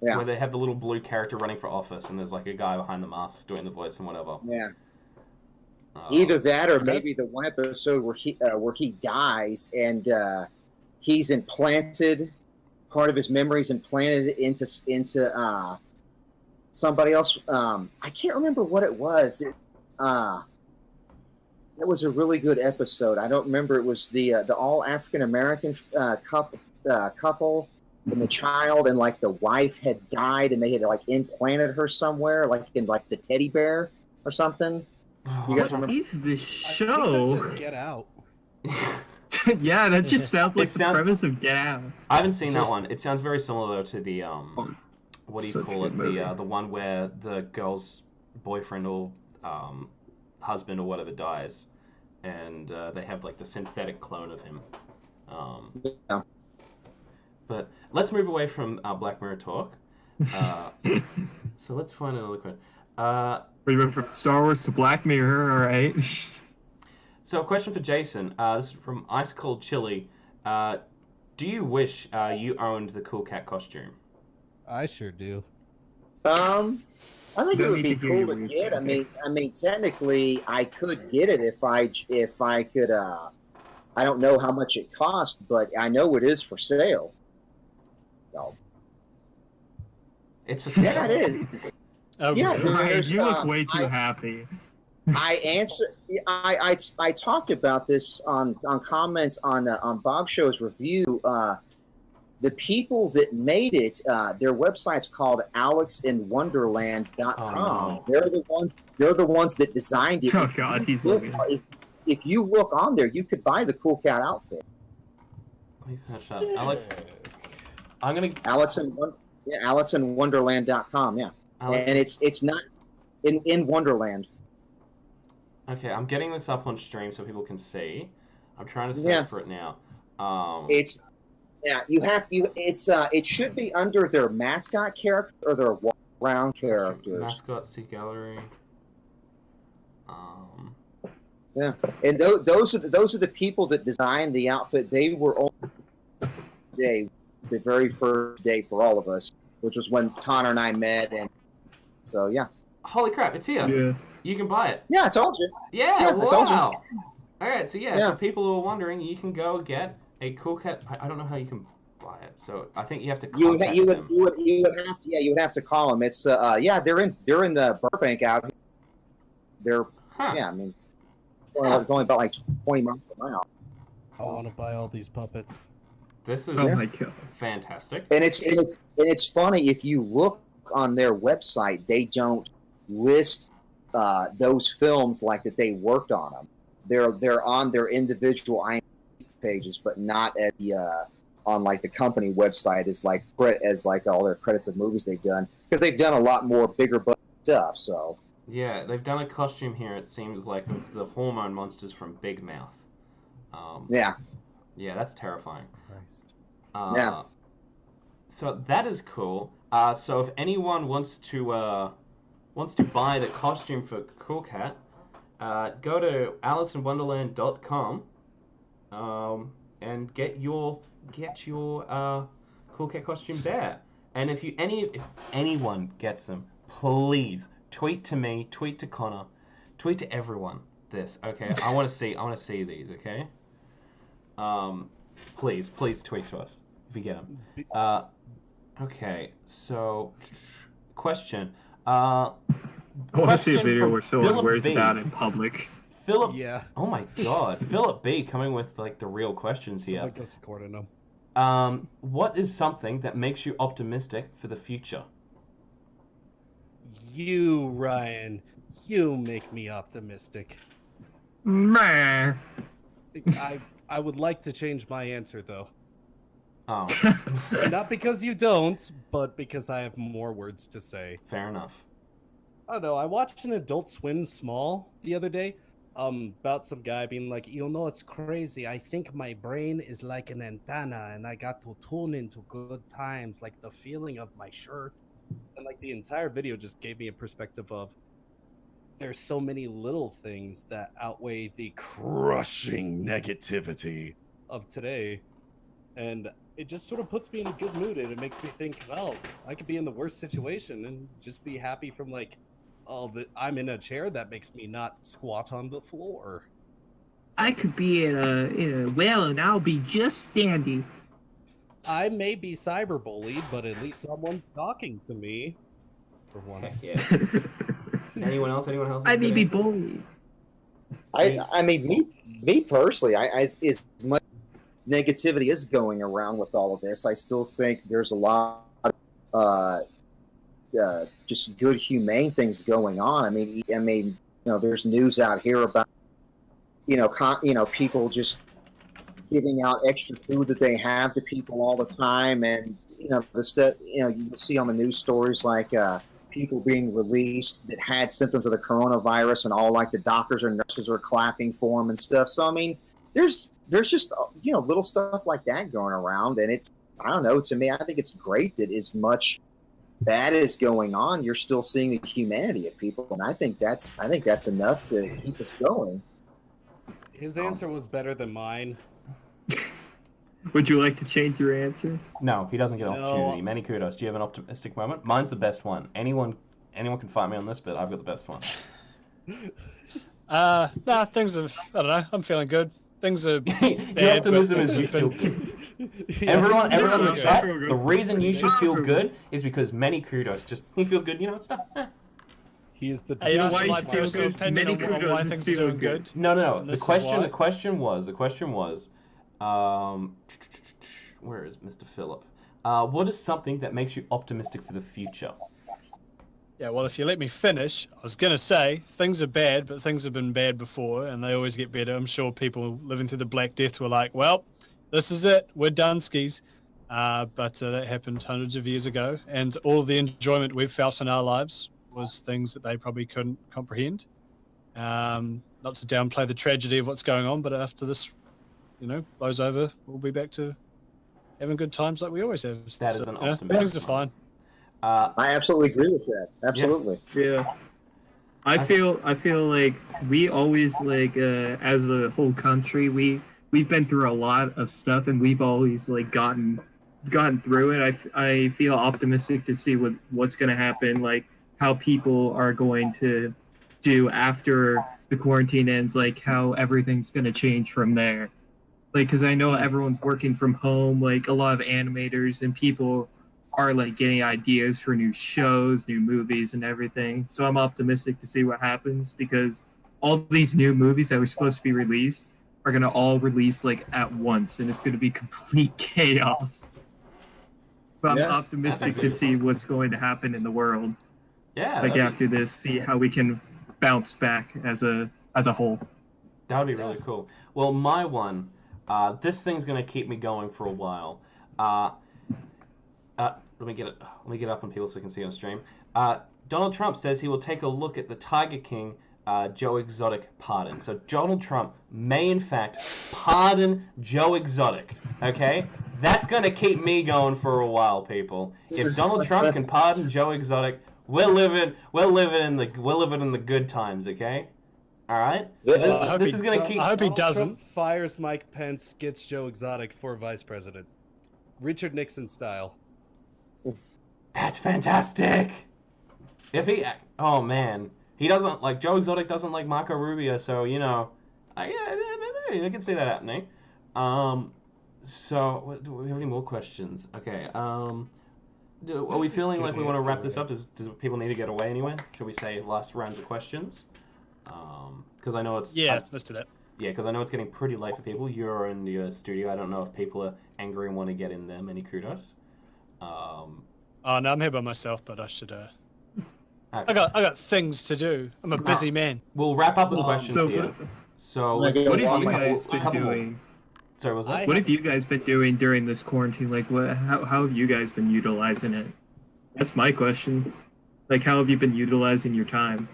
Yeah. Where they have the little blue character running for office, and there's like a guy behind the mask doing the voice and whatever. Yeah. Uh, Either that, or maybe the one episode where he dies and he's implanted, part of his memories implanted into somebody else. I can't remember what it was. It was a really good episode. I don't remember. It was the all African American couple and the child, and like the wife had died, and they had like implanted her somewhere, like in like the teddy bear or something. You guys remember? Is this I think show? that's just Get Out. Yeah, that just sounds like It the sounds- premise of Get Out. I haven't seen that one. It sounds very similar though to the what do you Such a call good it? movie. The one where the girl's boyfriend or husband or whatever dies, and they have like the synthetic clone of him. Yeah. But let's move away from Black Mirror talk. So let's find another question. We went from Star Wars to Black Mirror, all right? So a question for Jason. This is from Ice Cold Chili. Do you wish you owned the Cool Cat costume? I sure do. I think it No would be need to hear cool to your get. reasons. I mean, technically, I could get it if I could. I don't know how much it cost, but I know it is for sale. So, It's for sale. yeah, it is. Yeah, Ryan, there's, you look way too I- happy. I talked about this on comments on Bob Show's review. The people that made it, their website's called alexinwonderland.com. Oh, no. They're the ones that designed it. Oh God, he's Look, looking. if you look on there, you could buy the Cool Cat outfit. Please search that. Alex, I'm gonna. alexinwonderland.com, yeah. Alex, And it's not in Wonderland. okay, I'm getting this up on stream so people can see. I'm trying to search Yeah. for it now. It's it should be under their mascot character or their walk-around characters. Mascot, see gallery. Yeah, and those are the people that designed the outfit. They were on the very first day for all of us, which was when Connor and I met, and so yeah. Holy crap! It's here. Yeah. You can buy it. Yeah, I told you. Yeah, Yeah, I told you. wow. All right, so yeah, Yeah. for people who are wondering, you can go get a Cool Cat. I don't know how you can buy it, so I think you have to contact You them. would have to call them. It's they're in the Burbank out here. They're Huh. yeah, I mean it's only about like 20 miles per mile. I want to buy all these puppets. This is Oh my God. fantastic. And it's funny, if you look on their website, they don't list those films like that they worked on them. They're on their individual IMDb pages, but not at the on like the company website as like all their credits of movies they've done, because they've done a lot more bigger budget stuff. So Yeah, they've done a costume here. It seems like of the hormone monsters from Big Mouth. yeah, Yeah, that's terrifying. Christ. Yeah. So that is cool. So if anyone wants to buy the costume for Cool Cat, go to AliceInWonderland.com and get your Cool Cat costume there. And if anyone gets them, please tweet to me, tweet to Connor, tweet to everyone. This, okay? I want to see these, okay? Please tweet to us if you get them. Okay, so question. I want to see a Question video from where someone Philip wears B. it out in public. Philip. Yeah. Oh my God, Philip B. coming with like the real questions here. Somebody goes recording them. What is something that makes you optimistic for the future? You, Ryan, you make me optimistic. Meh. I would like to change my answer though. Oh, Not because you don't, but because I have more words to say. fair enough. I don't know. I watched an Adult Swim Small the other day, about some guy being like, you know, it's crazy. I think my brain is like an antenna, and I got to tune into good times, like the feeling of my shirt, and like the entire video just gave me a perspective of there's so many little things that outweigh the crushing negativity of today, and it just sort of puts me in a good mood, and it makes me think, well, I could be in the worst situation and just be happy from like, oh, I'm in a chair that makes me not squat on the floor. I could be in a well, and I'll be just standing. I may be cyberbullied, but at least someone's talking to me. For once. Yeah. Anyone else? Anyone else? I may be bullied. I mean, me personally, I as much negativity is going around with all of this, I still think there's a lot of just good, humane things going on. I mean, you know, there's news out here about, you know, people just giving out extra food that they have to people all the time, and you know, the stuff, you know, you can see on the news stories like people being released that had symptoms of the coronavirus, and all like the doctors or nurses are clapping for them and stuff. So I mean, there's just, you know, little stuff like that going around, and it's, I don't know, to me, I think it's great that as much bad is going on, you're still seeing the humanity of people, and I think that's enough to keep us going. His answer was better than mine. Would you like to change your answer? No, he doesn't get an No. opportunity. Many kudos. Do you have an optimistic moment? Mine's the best one. Anyone can fight me on this, but I've got the best one. Nah, things are, I don't know, I'm feeling good. Things are bad. Your optimism but is you things feel have good. been- Everyone in the Yeah. chat, the reason you should feel good is because many kudos. Just he feels good, you know, it's not. He is the Hey, you asked why my you feel personal good? opinion Many on why kudos is things are feeling doing good. No. And The this is question why. the question was, where is Mr. Phillip? What is something that makes you optimistic for the future? Yeah, well, if you let me finish, I was going to say things are bad, but things have been bad before, and they always get better. I'm sure people living through the Black Death were like, well, this is it. We're done, skis. But that happened hundreds of years ago, and all of the enjoyment we've felt in our lives was things that they probably couldn't comprehend. Not to downplay the tragedy of what's going on, but after this, you know, blows over, we'll be back to having good times like we always have. That is an yeah, optimistic things are fine. I absolutely agree with that. Absolutely. Yeah. I feel like we always, like, as a whole country, we've been through a lot of stuff, and we've always like gotten through it. I feel optimistic to see what's going to happen, like how people are going to do after the quarantine ends, like how everything's going to change from there. Like, because I know everyone's working from home, like a lot of animators and people are like getting ideas for new shows, new movies, and everything. So I'm optimistic to see what happens, because all these new movies that were supposed to be released are going to all release like at once, and it's going to be complete chaos. But I'm optimistic to see what's going to happen in the world. Yeah. Like after this, see how we can bounce back as a whole. That would be really cool. Well, my one, this thing's gonna keep me going for a while. Let me get it up on people so they can see on stream. Donald Trump says he will take a look at the Tiger King Joe Exotic pardon. So Donald Trump may in fact pardon Joe Exotic. Okay, that's gonna keep me going for a while, people. If Donald Trump can pardon Joe Exotic, we're living in the good times. Okay. All right. This is gonna keep. I hope he Donald doesn't. Trump fires Mike Pence, gets Joe Exotic for vice president, Richard Nixon style. That's fantastic. If he, oh man, he doesn't like Joe Exotic doesn't like Marco Rubio, so you know, I can see that happening. So do we have any more questions? Okay. Are we feeling like we want to wrap this up? Does people need to get away anyway? Should we say last rounds of questions? Because I know it's Let's do that. Yeah, because I know it's getting pretty late for people. You're in your studio. I don't know if people are angry and want to get in there. Many kudos. Oh no, I'm here by myself, but I should. Okay. I got things to do. I'm a busy man. We'll wrap up the questions So here. So what have you guys been doing? Sorry, what was that? What have you guys been doing during this quarantine? Like, how have you guys been utilizing it? That's my question. Like, how have you been utilizing your time?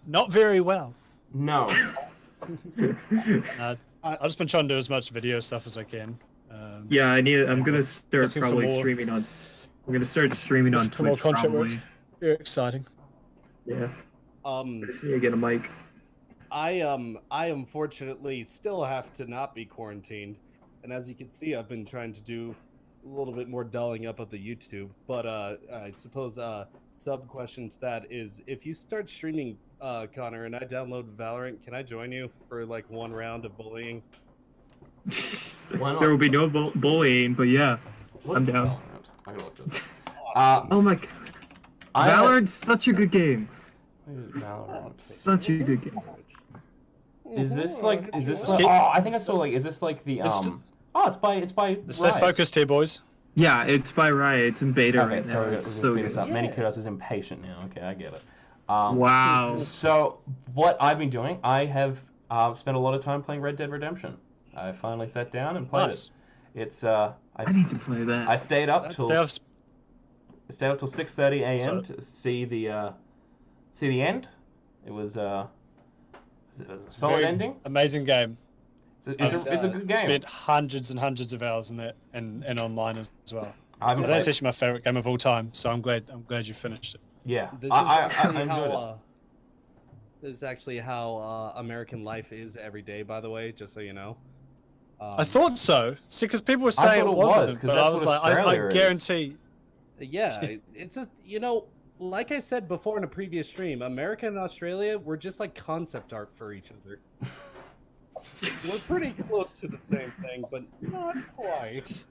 Not very well. No. I've just been trying to do as much video stuff as I can. Yeah, I'm gonna start Looking for probably more- streaming on. I'm gonna start streaming on For more Twitch content work. probably. Very exciting. Yeah. Um, I just need to get a mic. I unfortunately still have to not be quarantined, and as you can see, I've been trying to do a little bit more dulling up of the YouTube. But I suppose sub question to that is, if you start streaming, Connor, and I download Valorant, can I join you for like one round of bullying? Why not? There will be no bullying, but yeah, What's I'm down. Valorant? I gotta look this. Oh my god, Valorant's such a good game. Valorant. Such a good game. Is this like? Is this? Skip. Like, oh, I think I saw like. Is this like the Oh, it's by. Stay Riot. focused here, boys. Yeah, it's by Riot. It's in beta Okay, right so now. we're It's gonna so speed this good. up. Many kudos is impatient now. Okay, I get it. Wow. So what I've been doing, I have spent a lot of time playing Red Dead Redemption. I finally sat down and played Nice. it. It's I need to play that. I stayed up till They have- 6:30 a.m. So- to see the end. It was a solid very ending. Amazing game. It's a good game. Spent hundreds and hundreds of hours in that and online as well. I haven't That's played- actually my favorite game of all time. So I'm glad you finished it. Yeah, This is I actually enjoyed it. how. This is actually how American life is every day. By the way, just so you know. I thought so. See, because people were I saying thought it it was, wasn't, 'cause but that's I was what like, I Australia is. guarantee. Yeah, it's just, you know, like I said before in a previous stream, America and Australia, we're just like concept art for each other. We're pretty close to the same thing, but not quite.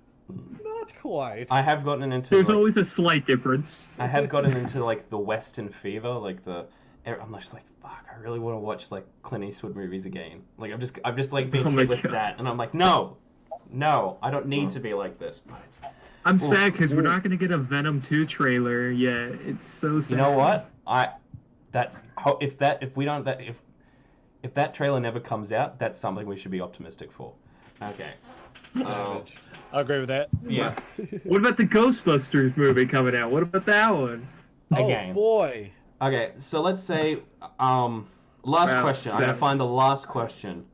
Not quite. I have gotten into. There's like, always a slight difference. I have gotten into like the Western fever, like the. I'm just like, fuck! I really want to watch like Clint Eastwood movies again. Like I've just like been Oh my hit with God. that, and I'm like, no, I don't need to be like this. But it's. I'm Ooh. sad because we're not gonna get a Venom 2 trailer yet. It's so sad. You know what? If that trailer never comes out, that's something we should be optimistic for. Okay. I agree with that. Yeah. What about the Ghostbusters movie coming out? What about that one? Again. Oh boy. Okay, so let's say last Wow, question. I'm gonna seven. find the last question.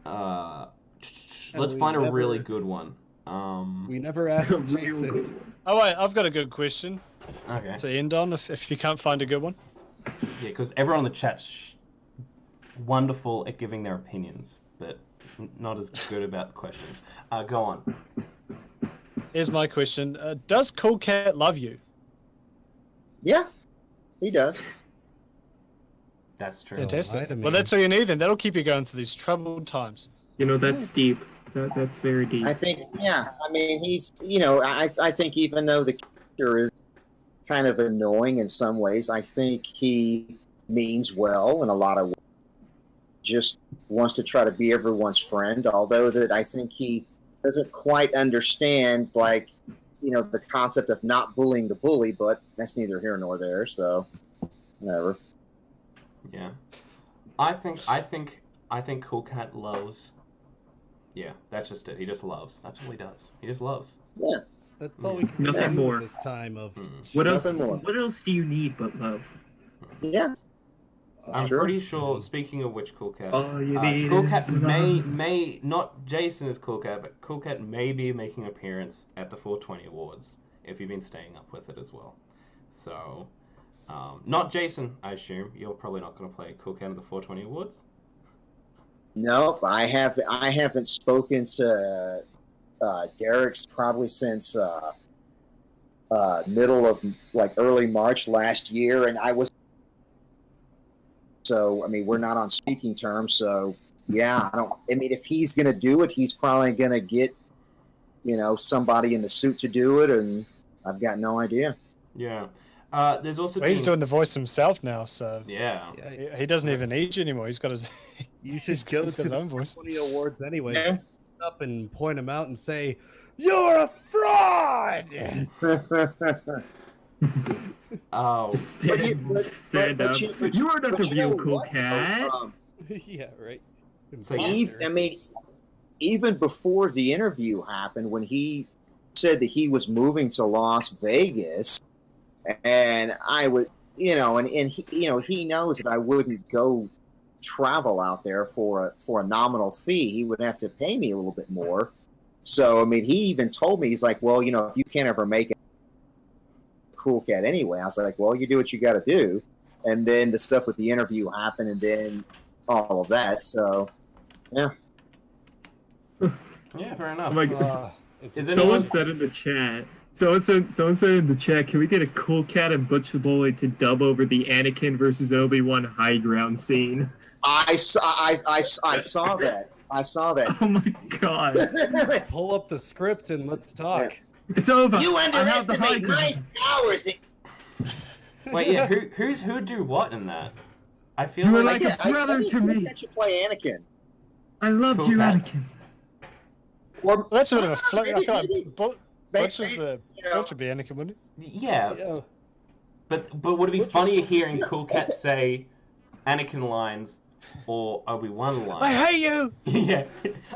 Let's we find a never- really good one. We never asked Jason. Oh wait, I've got a good question Okay. to end on. If you can't find a good one, Yeah, because everyone in the chat's wonderful at giving their opinions, but not as good about questions. Go on. here's my question: does Cool Cat love you? Yeah, he does. That's true. Fantastic. lie to me. Well, that's all you need then. That'll keep you going through these troubled times. You know, that's deep. That's very deep. I think, yeah. I mean, he's, I think even though the character is kind of annoying in some ways, I think he means well in a lot of ways. Just wants to try to be everyone's friend, although that I think he doesn't quite understand, like, the concept of not bullying the bully, but that's neither here nor there, so whatever. Yeah. I think Cool Cat loves. Yeah, that's just it. He just loves. That's all he does. He just loves. Yeah. That's all we can Nothing do more. in this time of. What else? Nothing more. What else do you need but love? Yeah. I'm Sure. pretty sure. Speaking of which, Cool Cat, All you need Cool is Cat love. may not Jason is Cool Cat, but Cool Cat may be making an appearance at the 420 Awards if you've been staying up with it as well. So, not Jason, I assume. You're probably not going to play Cool Cat at the 420 Awards. Nope, I haven't spoken to Derek's probably since middle of early March last year, and I was. So I mean, we're not on speaking terms. So yeah, I mean, if he's gonna do it, he's probably gonna get, somebody in the suit to do it, and I've got no idea. Yeah. There's also. Well, he's doing the voice himself now, so Yeah. Yeah, he doesn't even need you anymore. He's got his. you should go he's to got his the own voice. 20 awards anyway. Yeah. Up and point him out and say, "You're a fraud." Oh. Just But you- stand, but- stand but up. you- but- You are not but the you know real Cool what, though? Cat. Yeah, right. So I mean, even before the interview happened, when he said that he was moving to Las Vegas, and I would, and he, he knows that I wouldn't go travel out there for a nominal fee. He would have to pay me a little bit more. So I mean, he even told me, he's like, well, if you can't ever make it, Cool Cat anyway. I was like, well, you do what you got to do. And then the stuff with the interview happened, and then all of that. So, yeah. Yeah, fair enough. Oh my God. Is Someone said in the chat. Someone said in the chat, can we get a Cool Cat and Butcher Bully to dub over the Anakin versus Obi-Wan high ground scene? I saw that. I saw that. Oh my God. Pull up the script and let's talk. It's over. You I have the high underestimate ground. my powers. Wait, yeah, who do what in that? I feel You were like like a brother to me. You play Anakin. I loved Cool you, Cat. Anakin. Well, that's a bit of a flick. I feel like Butch is maybe, the Butch would be Anakin, wouldn't yeah. But would it be funnier hearing Cool Cat say Anakin lines or Obi-Wan he? lines? I hate you. Yeah.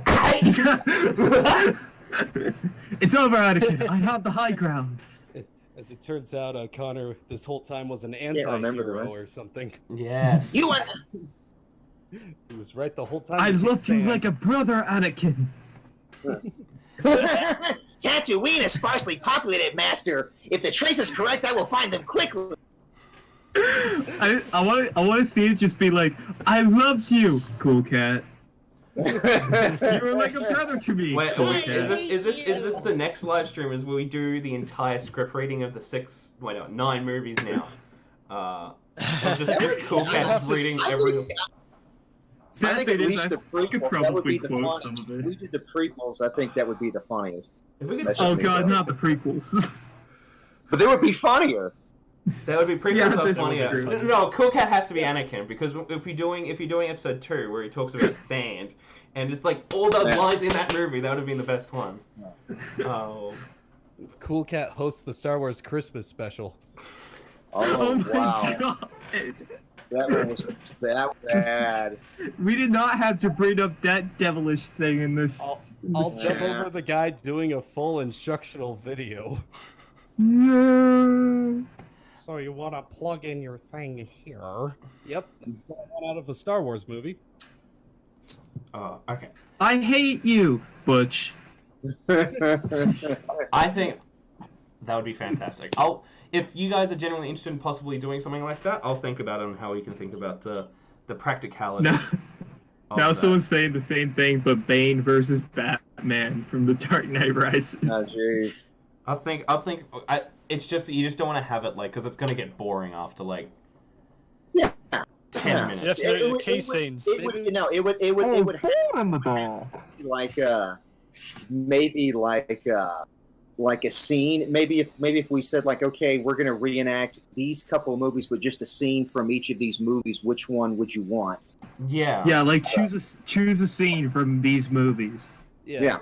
I hate you. It's over, Anakin. I have the high ground. As it turns out, Connor this whole time was an remember the anti-hero rest. or something. Yeah. You He was right the whole time. I with loved you sand. like a brother, Anakin. Tatooine is sparsely populated, Master. If the trace is correct, I will find them quickly. I want to see it just be like, I loved you, Cool Cat. You were like a brother to me, Wait, Cool wait, Cat. is this the next live stream? Is where we do the entire script reading of the 9 movies now? And just Cool Cat reading every. I think at least the I could prequels, that would be probably the quote some funniest. of If we it. did the prequels, I think that would be the funniest. If we could, That's Oh just me, God, though. not the prequels. But they would be funnier. that would be prequels Yeah, are this is funnier. true. No, Cool Cat has to be Anakin because if you're doing episode 2 where he talks about sand and just like all those lines in that movie, that would have been the best one. Oh. Cool Cat hosts the Star Wars Christmas special. Oh, my wow. God. That one was that bad. We did not have to bring up that devilish thing in this. I'll jump over the guy doing a full instructional video. No. So you want to plug in your thing here? Yep, that's one out of a Star Wars movie. Oh, okay. I hate you, Butch. I think that would be fantastic. If you guys are genuinely interested in possibly doing something like that, I'll think about it and how we can think about the practicality. Now, of now that. someone's saying the same thing, but Bane versus Batman from The Dark Knight Rises. Oh, jeez. It's just that you just don't want to have it because it's gonna get boring after like Yeah. 10 minutes. You have to do the key scenes. It would on the ball. like maybe like a scene. Maybe if we said like, okay, we're gonna reenact these couple of movies, but just a scene from each of these movies. Which one would you want? Yeah. Yeah, like choose a scene from these movies. Yeah.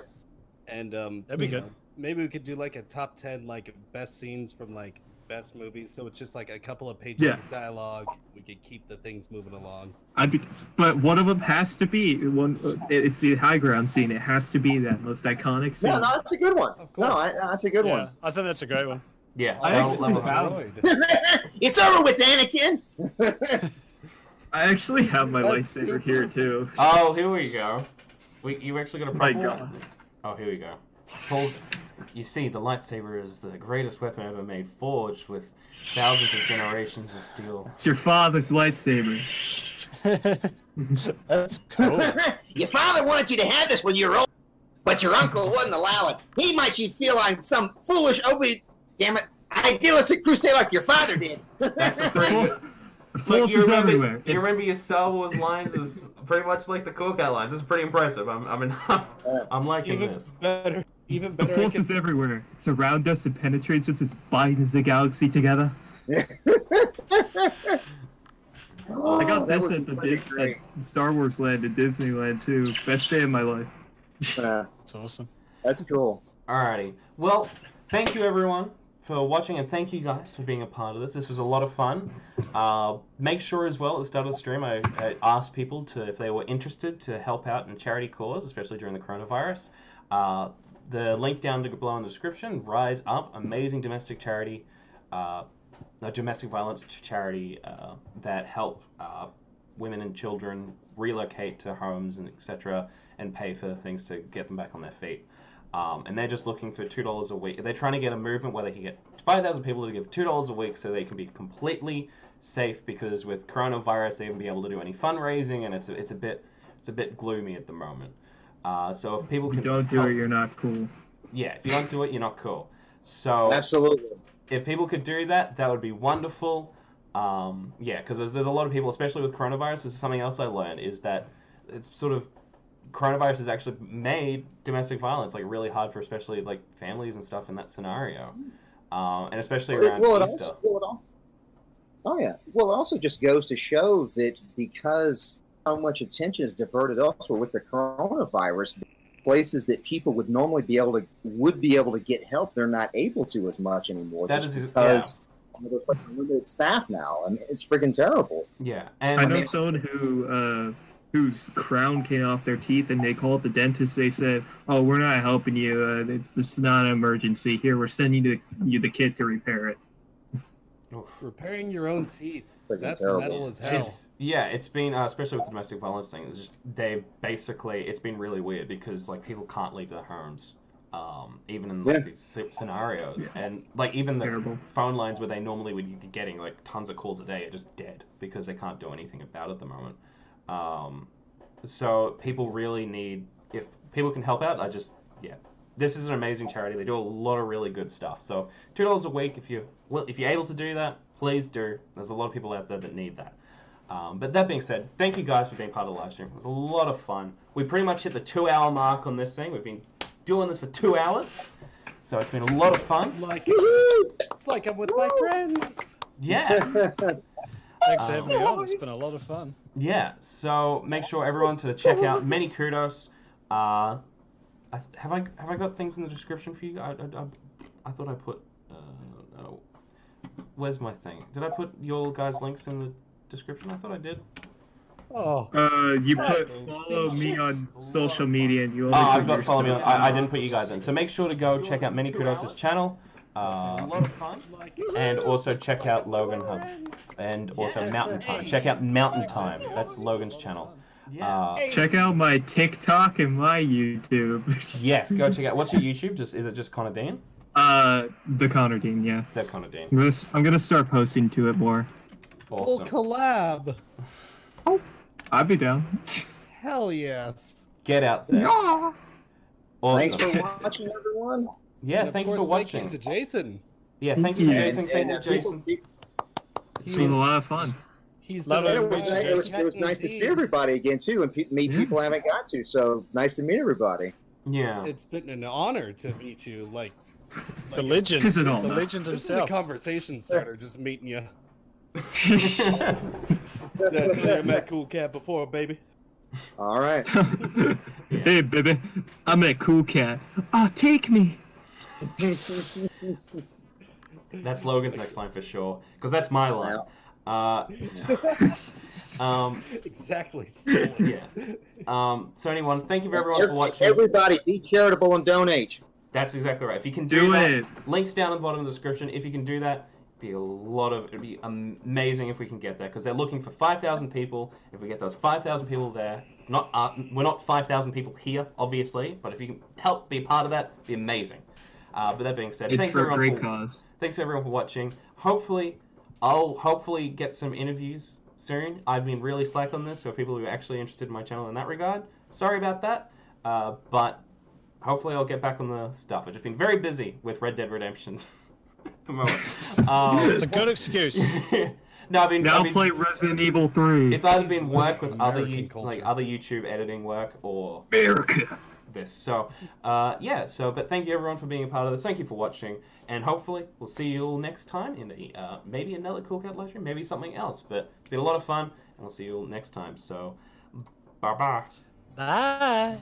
And That'd be good. Maybe we could do like a top 10 like best scenes from like best movies. So it's just like a couple of pages of dialogue. We could keep the things moving along. But one of them has to be one. It's the high ground scene. It has to be that most iconic scene. No, that's a good one. No, that's a good Yeah, one. I think that's a great one. Yeah. I actually It's over with Anakin. I actually have my That's lightsaber here too. Oh, here we go. You actually got a My problem? God. Oh, here we go. You see, the lightsaber is the greatest weapon ever made, forged with thousands of generations of steel. It's your father's lightsaber. That's cool. Your father wanted you to have this when you were old, but your uncle wouldn't allow it. He might you feel I'm some foolish idealistic crusade like your father did. The force is everywhere. You remember your Star Wars lines is pretty much like the Cool Cat lines. It's pretty impressive. I'm liking this. Even The better. force is everywhere. It's around us and penetrates us. It's binds the galaxy together. I got this at at Star Wars Land at Disneyland too. Best day of my life. That's awesome. That's cool. Alrighty. Well, thank you everyone for watching, and thank you guys for being a part of this. This was a lot of fun. Make sure as well at the start of the stream I asked people to, if they were interested, to help out in a charity cause, especially during the coronavirus. The link down below in the description, Rise Up, amazing domestic charity. a domestic violence charity that help women and children relocate to homes and etc. and pay for things to get them back on their feet. And they're just looking for $2 a week. They're trying to get a movement where they can get 5,000 people to give $2 a week so they can be completely safe, because with coronavirus they won't be able to do any fundraising, and it's a bit gloomy at the moment. So if people can don't do it, you're not cool. Yeah, if you don't do it, you're not cool. So Absolutely. if people could do that, that would be wonderful. Yeah, because there's a lot of people, especially with coronavirus. This is something else I learned, is that it's sort of coronavirus has actually made domestic violence like really hard for especially like families and stuff in that scenario, and especially around Easter. Oh yeah. Well, it also just goes to show that because so much attention is diverted elsewhere with the coronavirus, places that people would normally be able to get help, they're not able to as much anymore. That just is because there's like limited staff now. I mean, it's freaking terrible. Yeah, and I know someone whose crown came off their teeth, and they called the dentist. They said, "Oh, we're not helping you. This is not an emergency. Here, we're sending you the kit to repair it." Repairing your own teeth. That's terrible. metal as hell. It's been especially with the domestic violence thing. It's just it's been really weird because like people can't leave their homes, even in like these scenarios, and like even the phone lines where they normally would be getting like tons of calls a day are just dead because they can't do anything about it at the moment. So people really need, if people can help out, this is an amazing charity. They do a lot of really good stuff. So $2 a week, if you're able to do that, please do. There's a lot of people out there that need that. But that being said, thank you guys for being part of the live stream. It was a lot of fun. We pretty much hit the 2-hour mark on this thing. We've been doing this for 2 hours, so it's been a lot of fun. It's like I'm with my friends. Yeah. Thanks for having me on. It's been a lot of fun. Yeah, so make sure everyone to check out Many Kudos. Have I got things in the description for you? I thought I put. No. Where's my thing? Did I put your guys' links in the description? I thought I did. Oh. You put follow me on social media, and you only I've got follow me on. I didn't put you guys in. So make sure to go check out Many Kudos' channel. A lot of fun. And also check out Logan Hub. And also Mountain Time. Check out Mountain Time. That's Logan's channel. Check out my TikTok and my YouTube. Yes, go check out. What's your YouTube? Is it just Connor Dean? The Connor Dean, yeah. The Connor Dean. I'm gonna start posting to it more. Awesome. We'll collab. I'd be down. Hell yes. Get out there. Yeah. Awesome. Thanks for watching, everyone. Yeah, thank you for watching. Thank you to Jason. Yeah, thank you, Jason. Thank you, Jason. This was a lot of fun. It was nice to see everybody again too, and meet people I haven't got to. So nice to meet everybody. Yeah, it's been an honor to meet you. Like the legend, the legend himself. This is a conversation starter, just meeting you. That's I met Cool Cat before, baby. All right. Hey, baby, I met Cool Cat. Oh, take me. That's Logan's next line for sure, because that's my line. Exactly. Yeah. So anyone, thank you everyone for watching. Everybody, be charitable and donate. That's exactly right. If you can do that, links down at the bottom of the description. If you can do that, it'd be amazing if we can get that, because they're looking for 5,000 people. If we get those 5,000 people there, we're not 5,000 people here, obviously, but if you can help be part of that, it'd be amazing. But that being said, thanks for a great cause. Thanks everyone for watching. I'll get some interviews soon. I've been really slack on this, so people who are actually interested in my channel in that regard, sorry about that. But hopefully I'll get back on the stuff. I've just been very busy with Red Dead Redemption at the moment. It's a good excuse. No, I've been play Resident Evil 3. It's either been work with other YouTube editing work or America. This. So, but thank you everyone for being a part of this. Thank you for watching, and hopefully we'll see you all next time in the maybe another Cool Cat live stream, maybe something else. But it's been a lot of fun, and we'll see you all next time. So, bye-bye. Bye.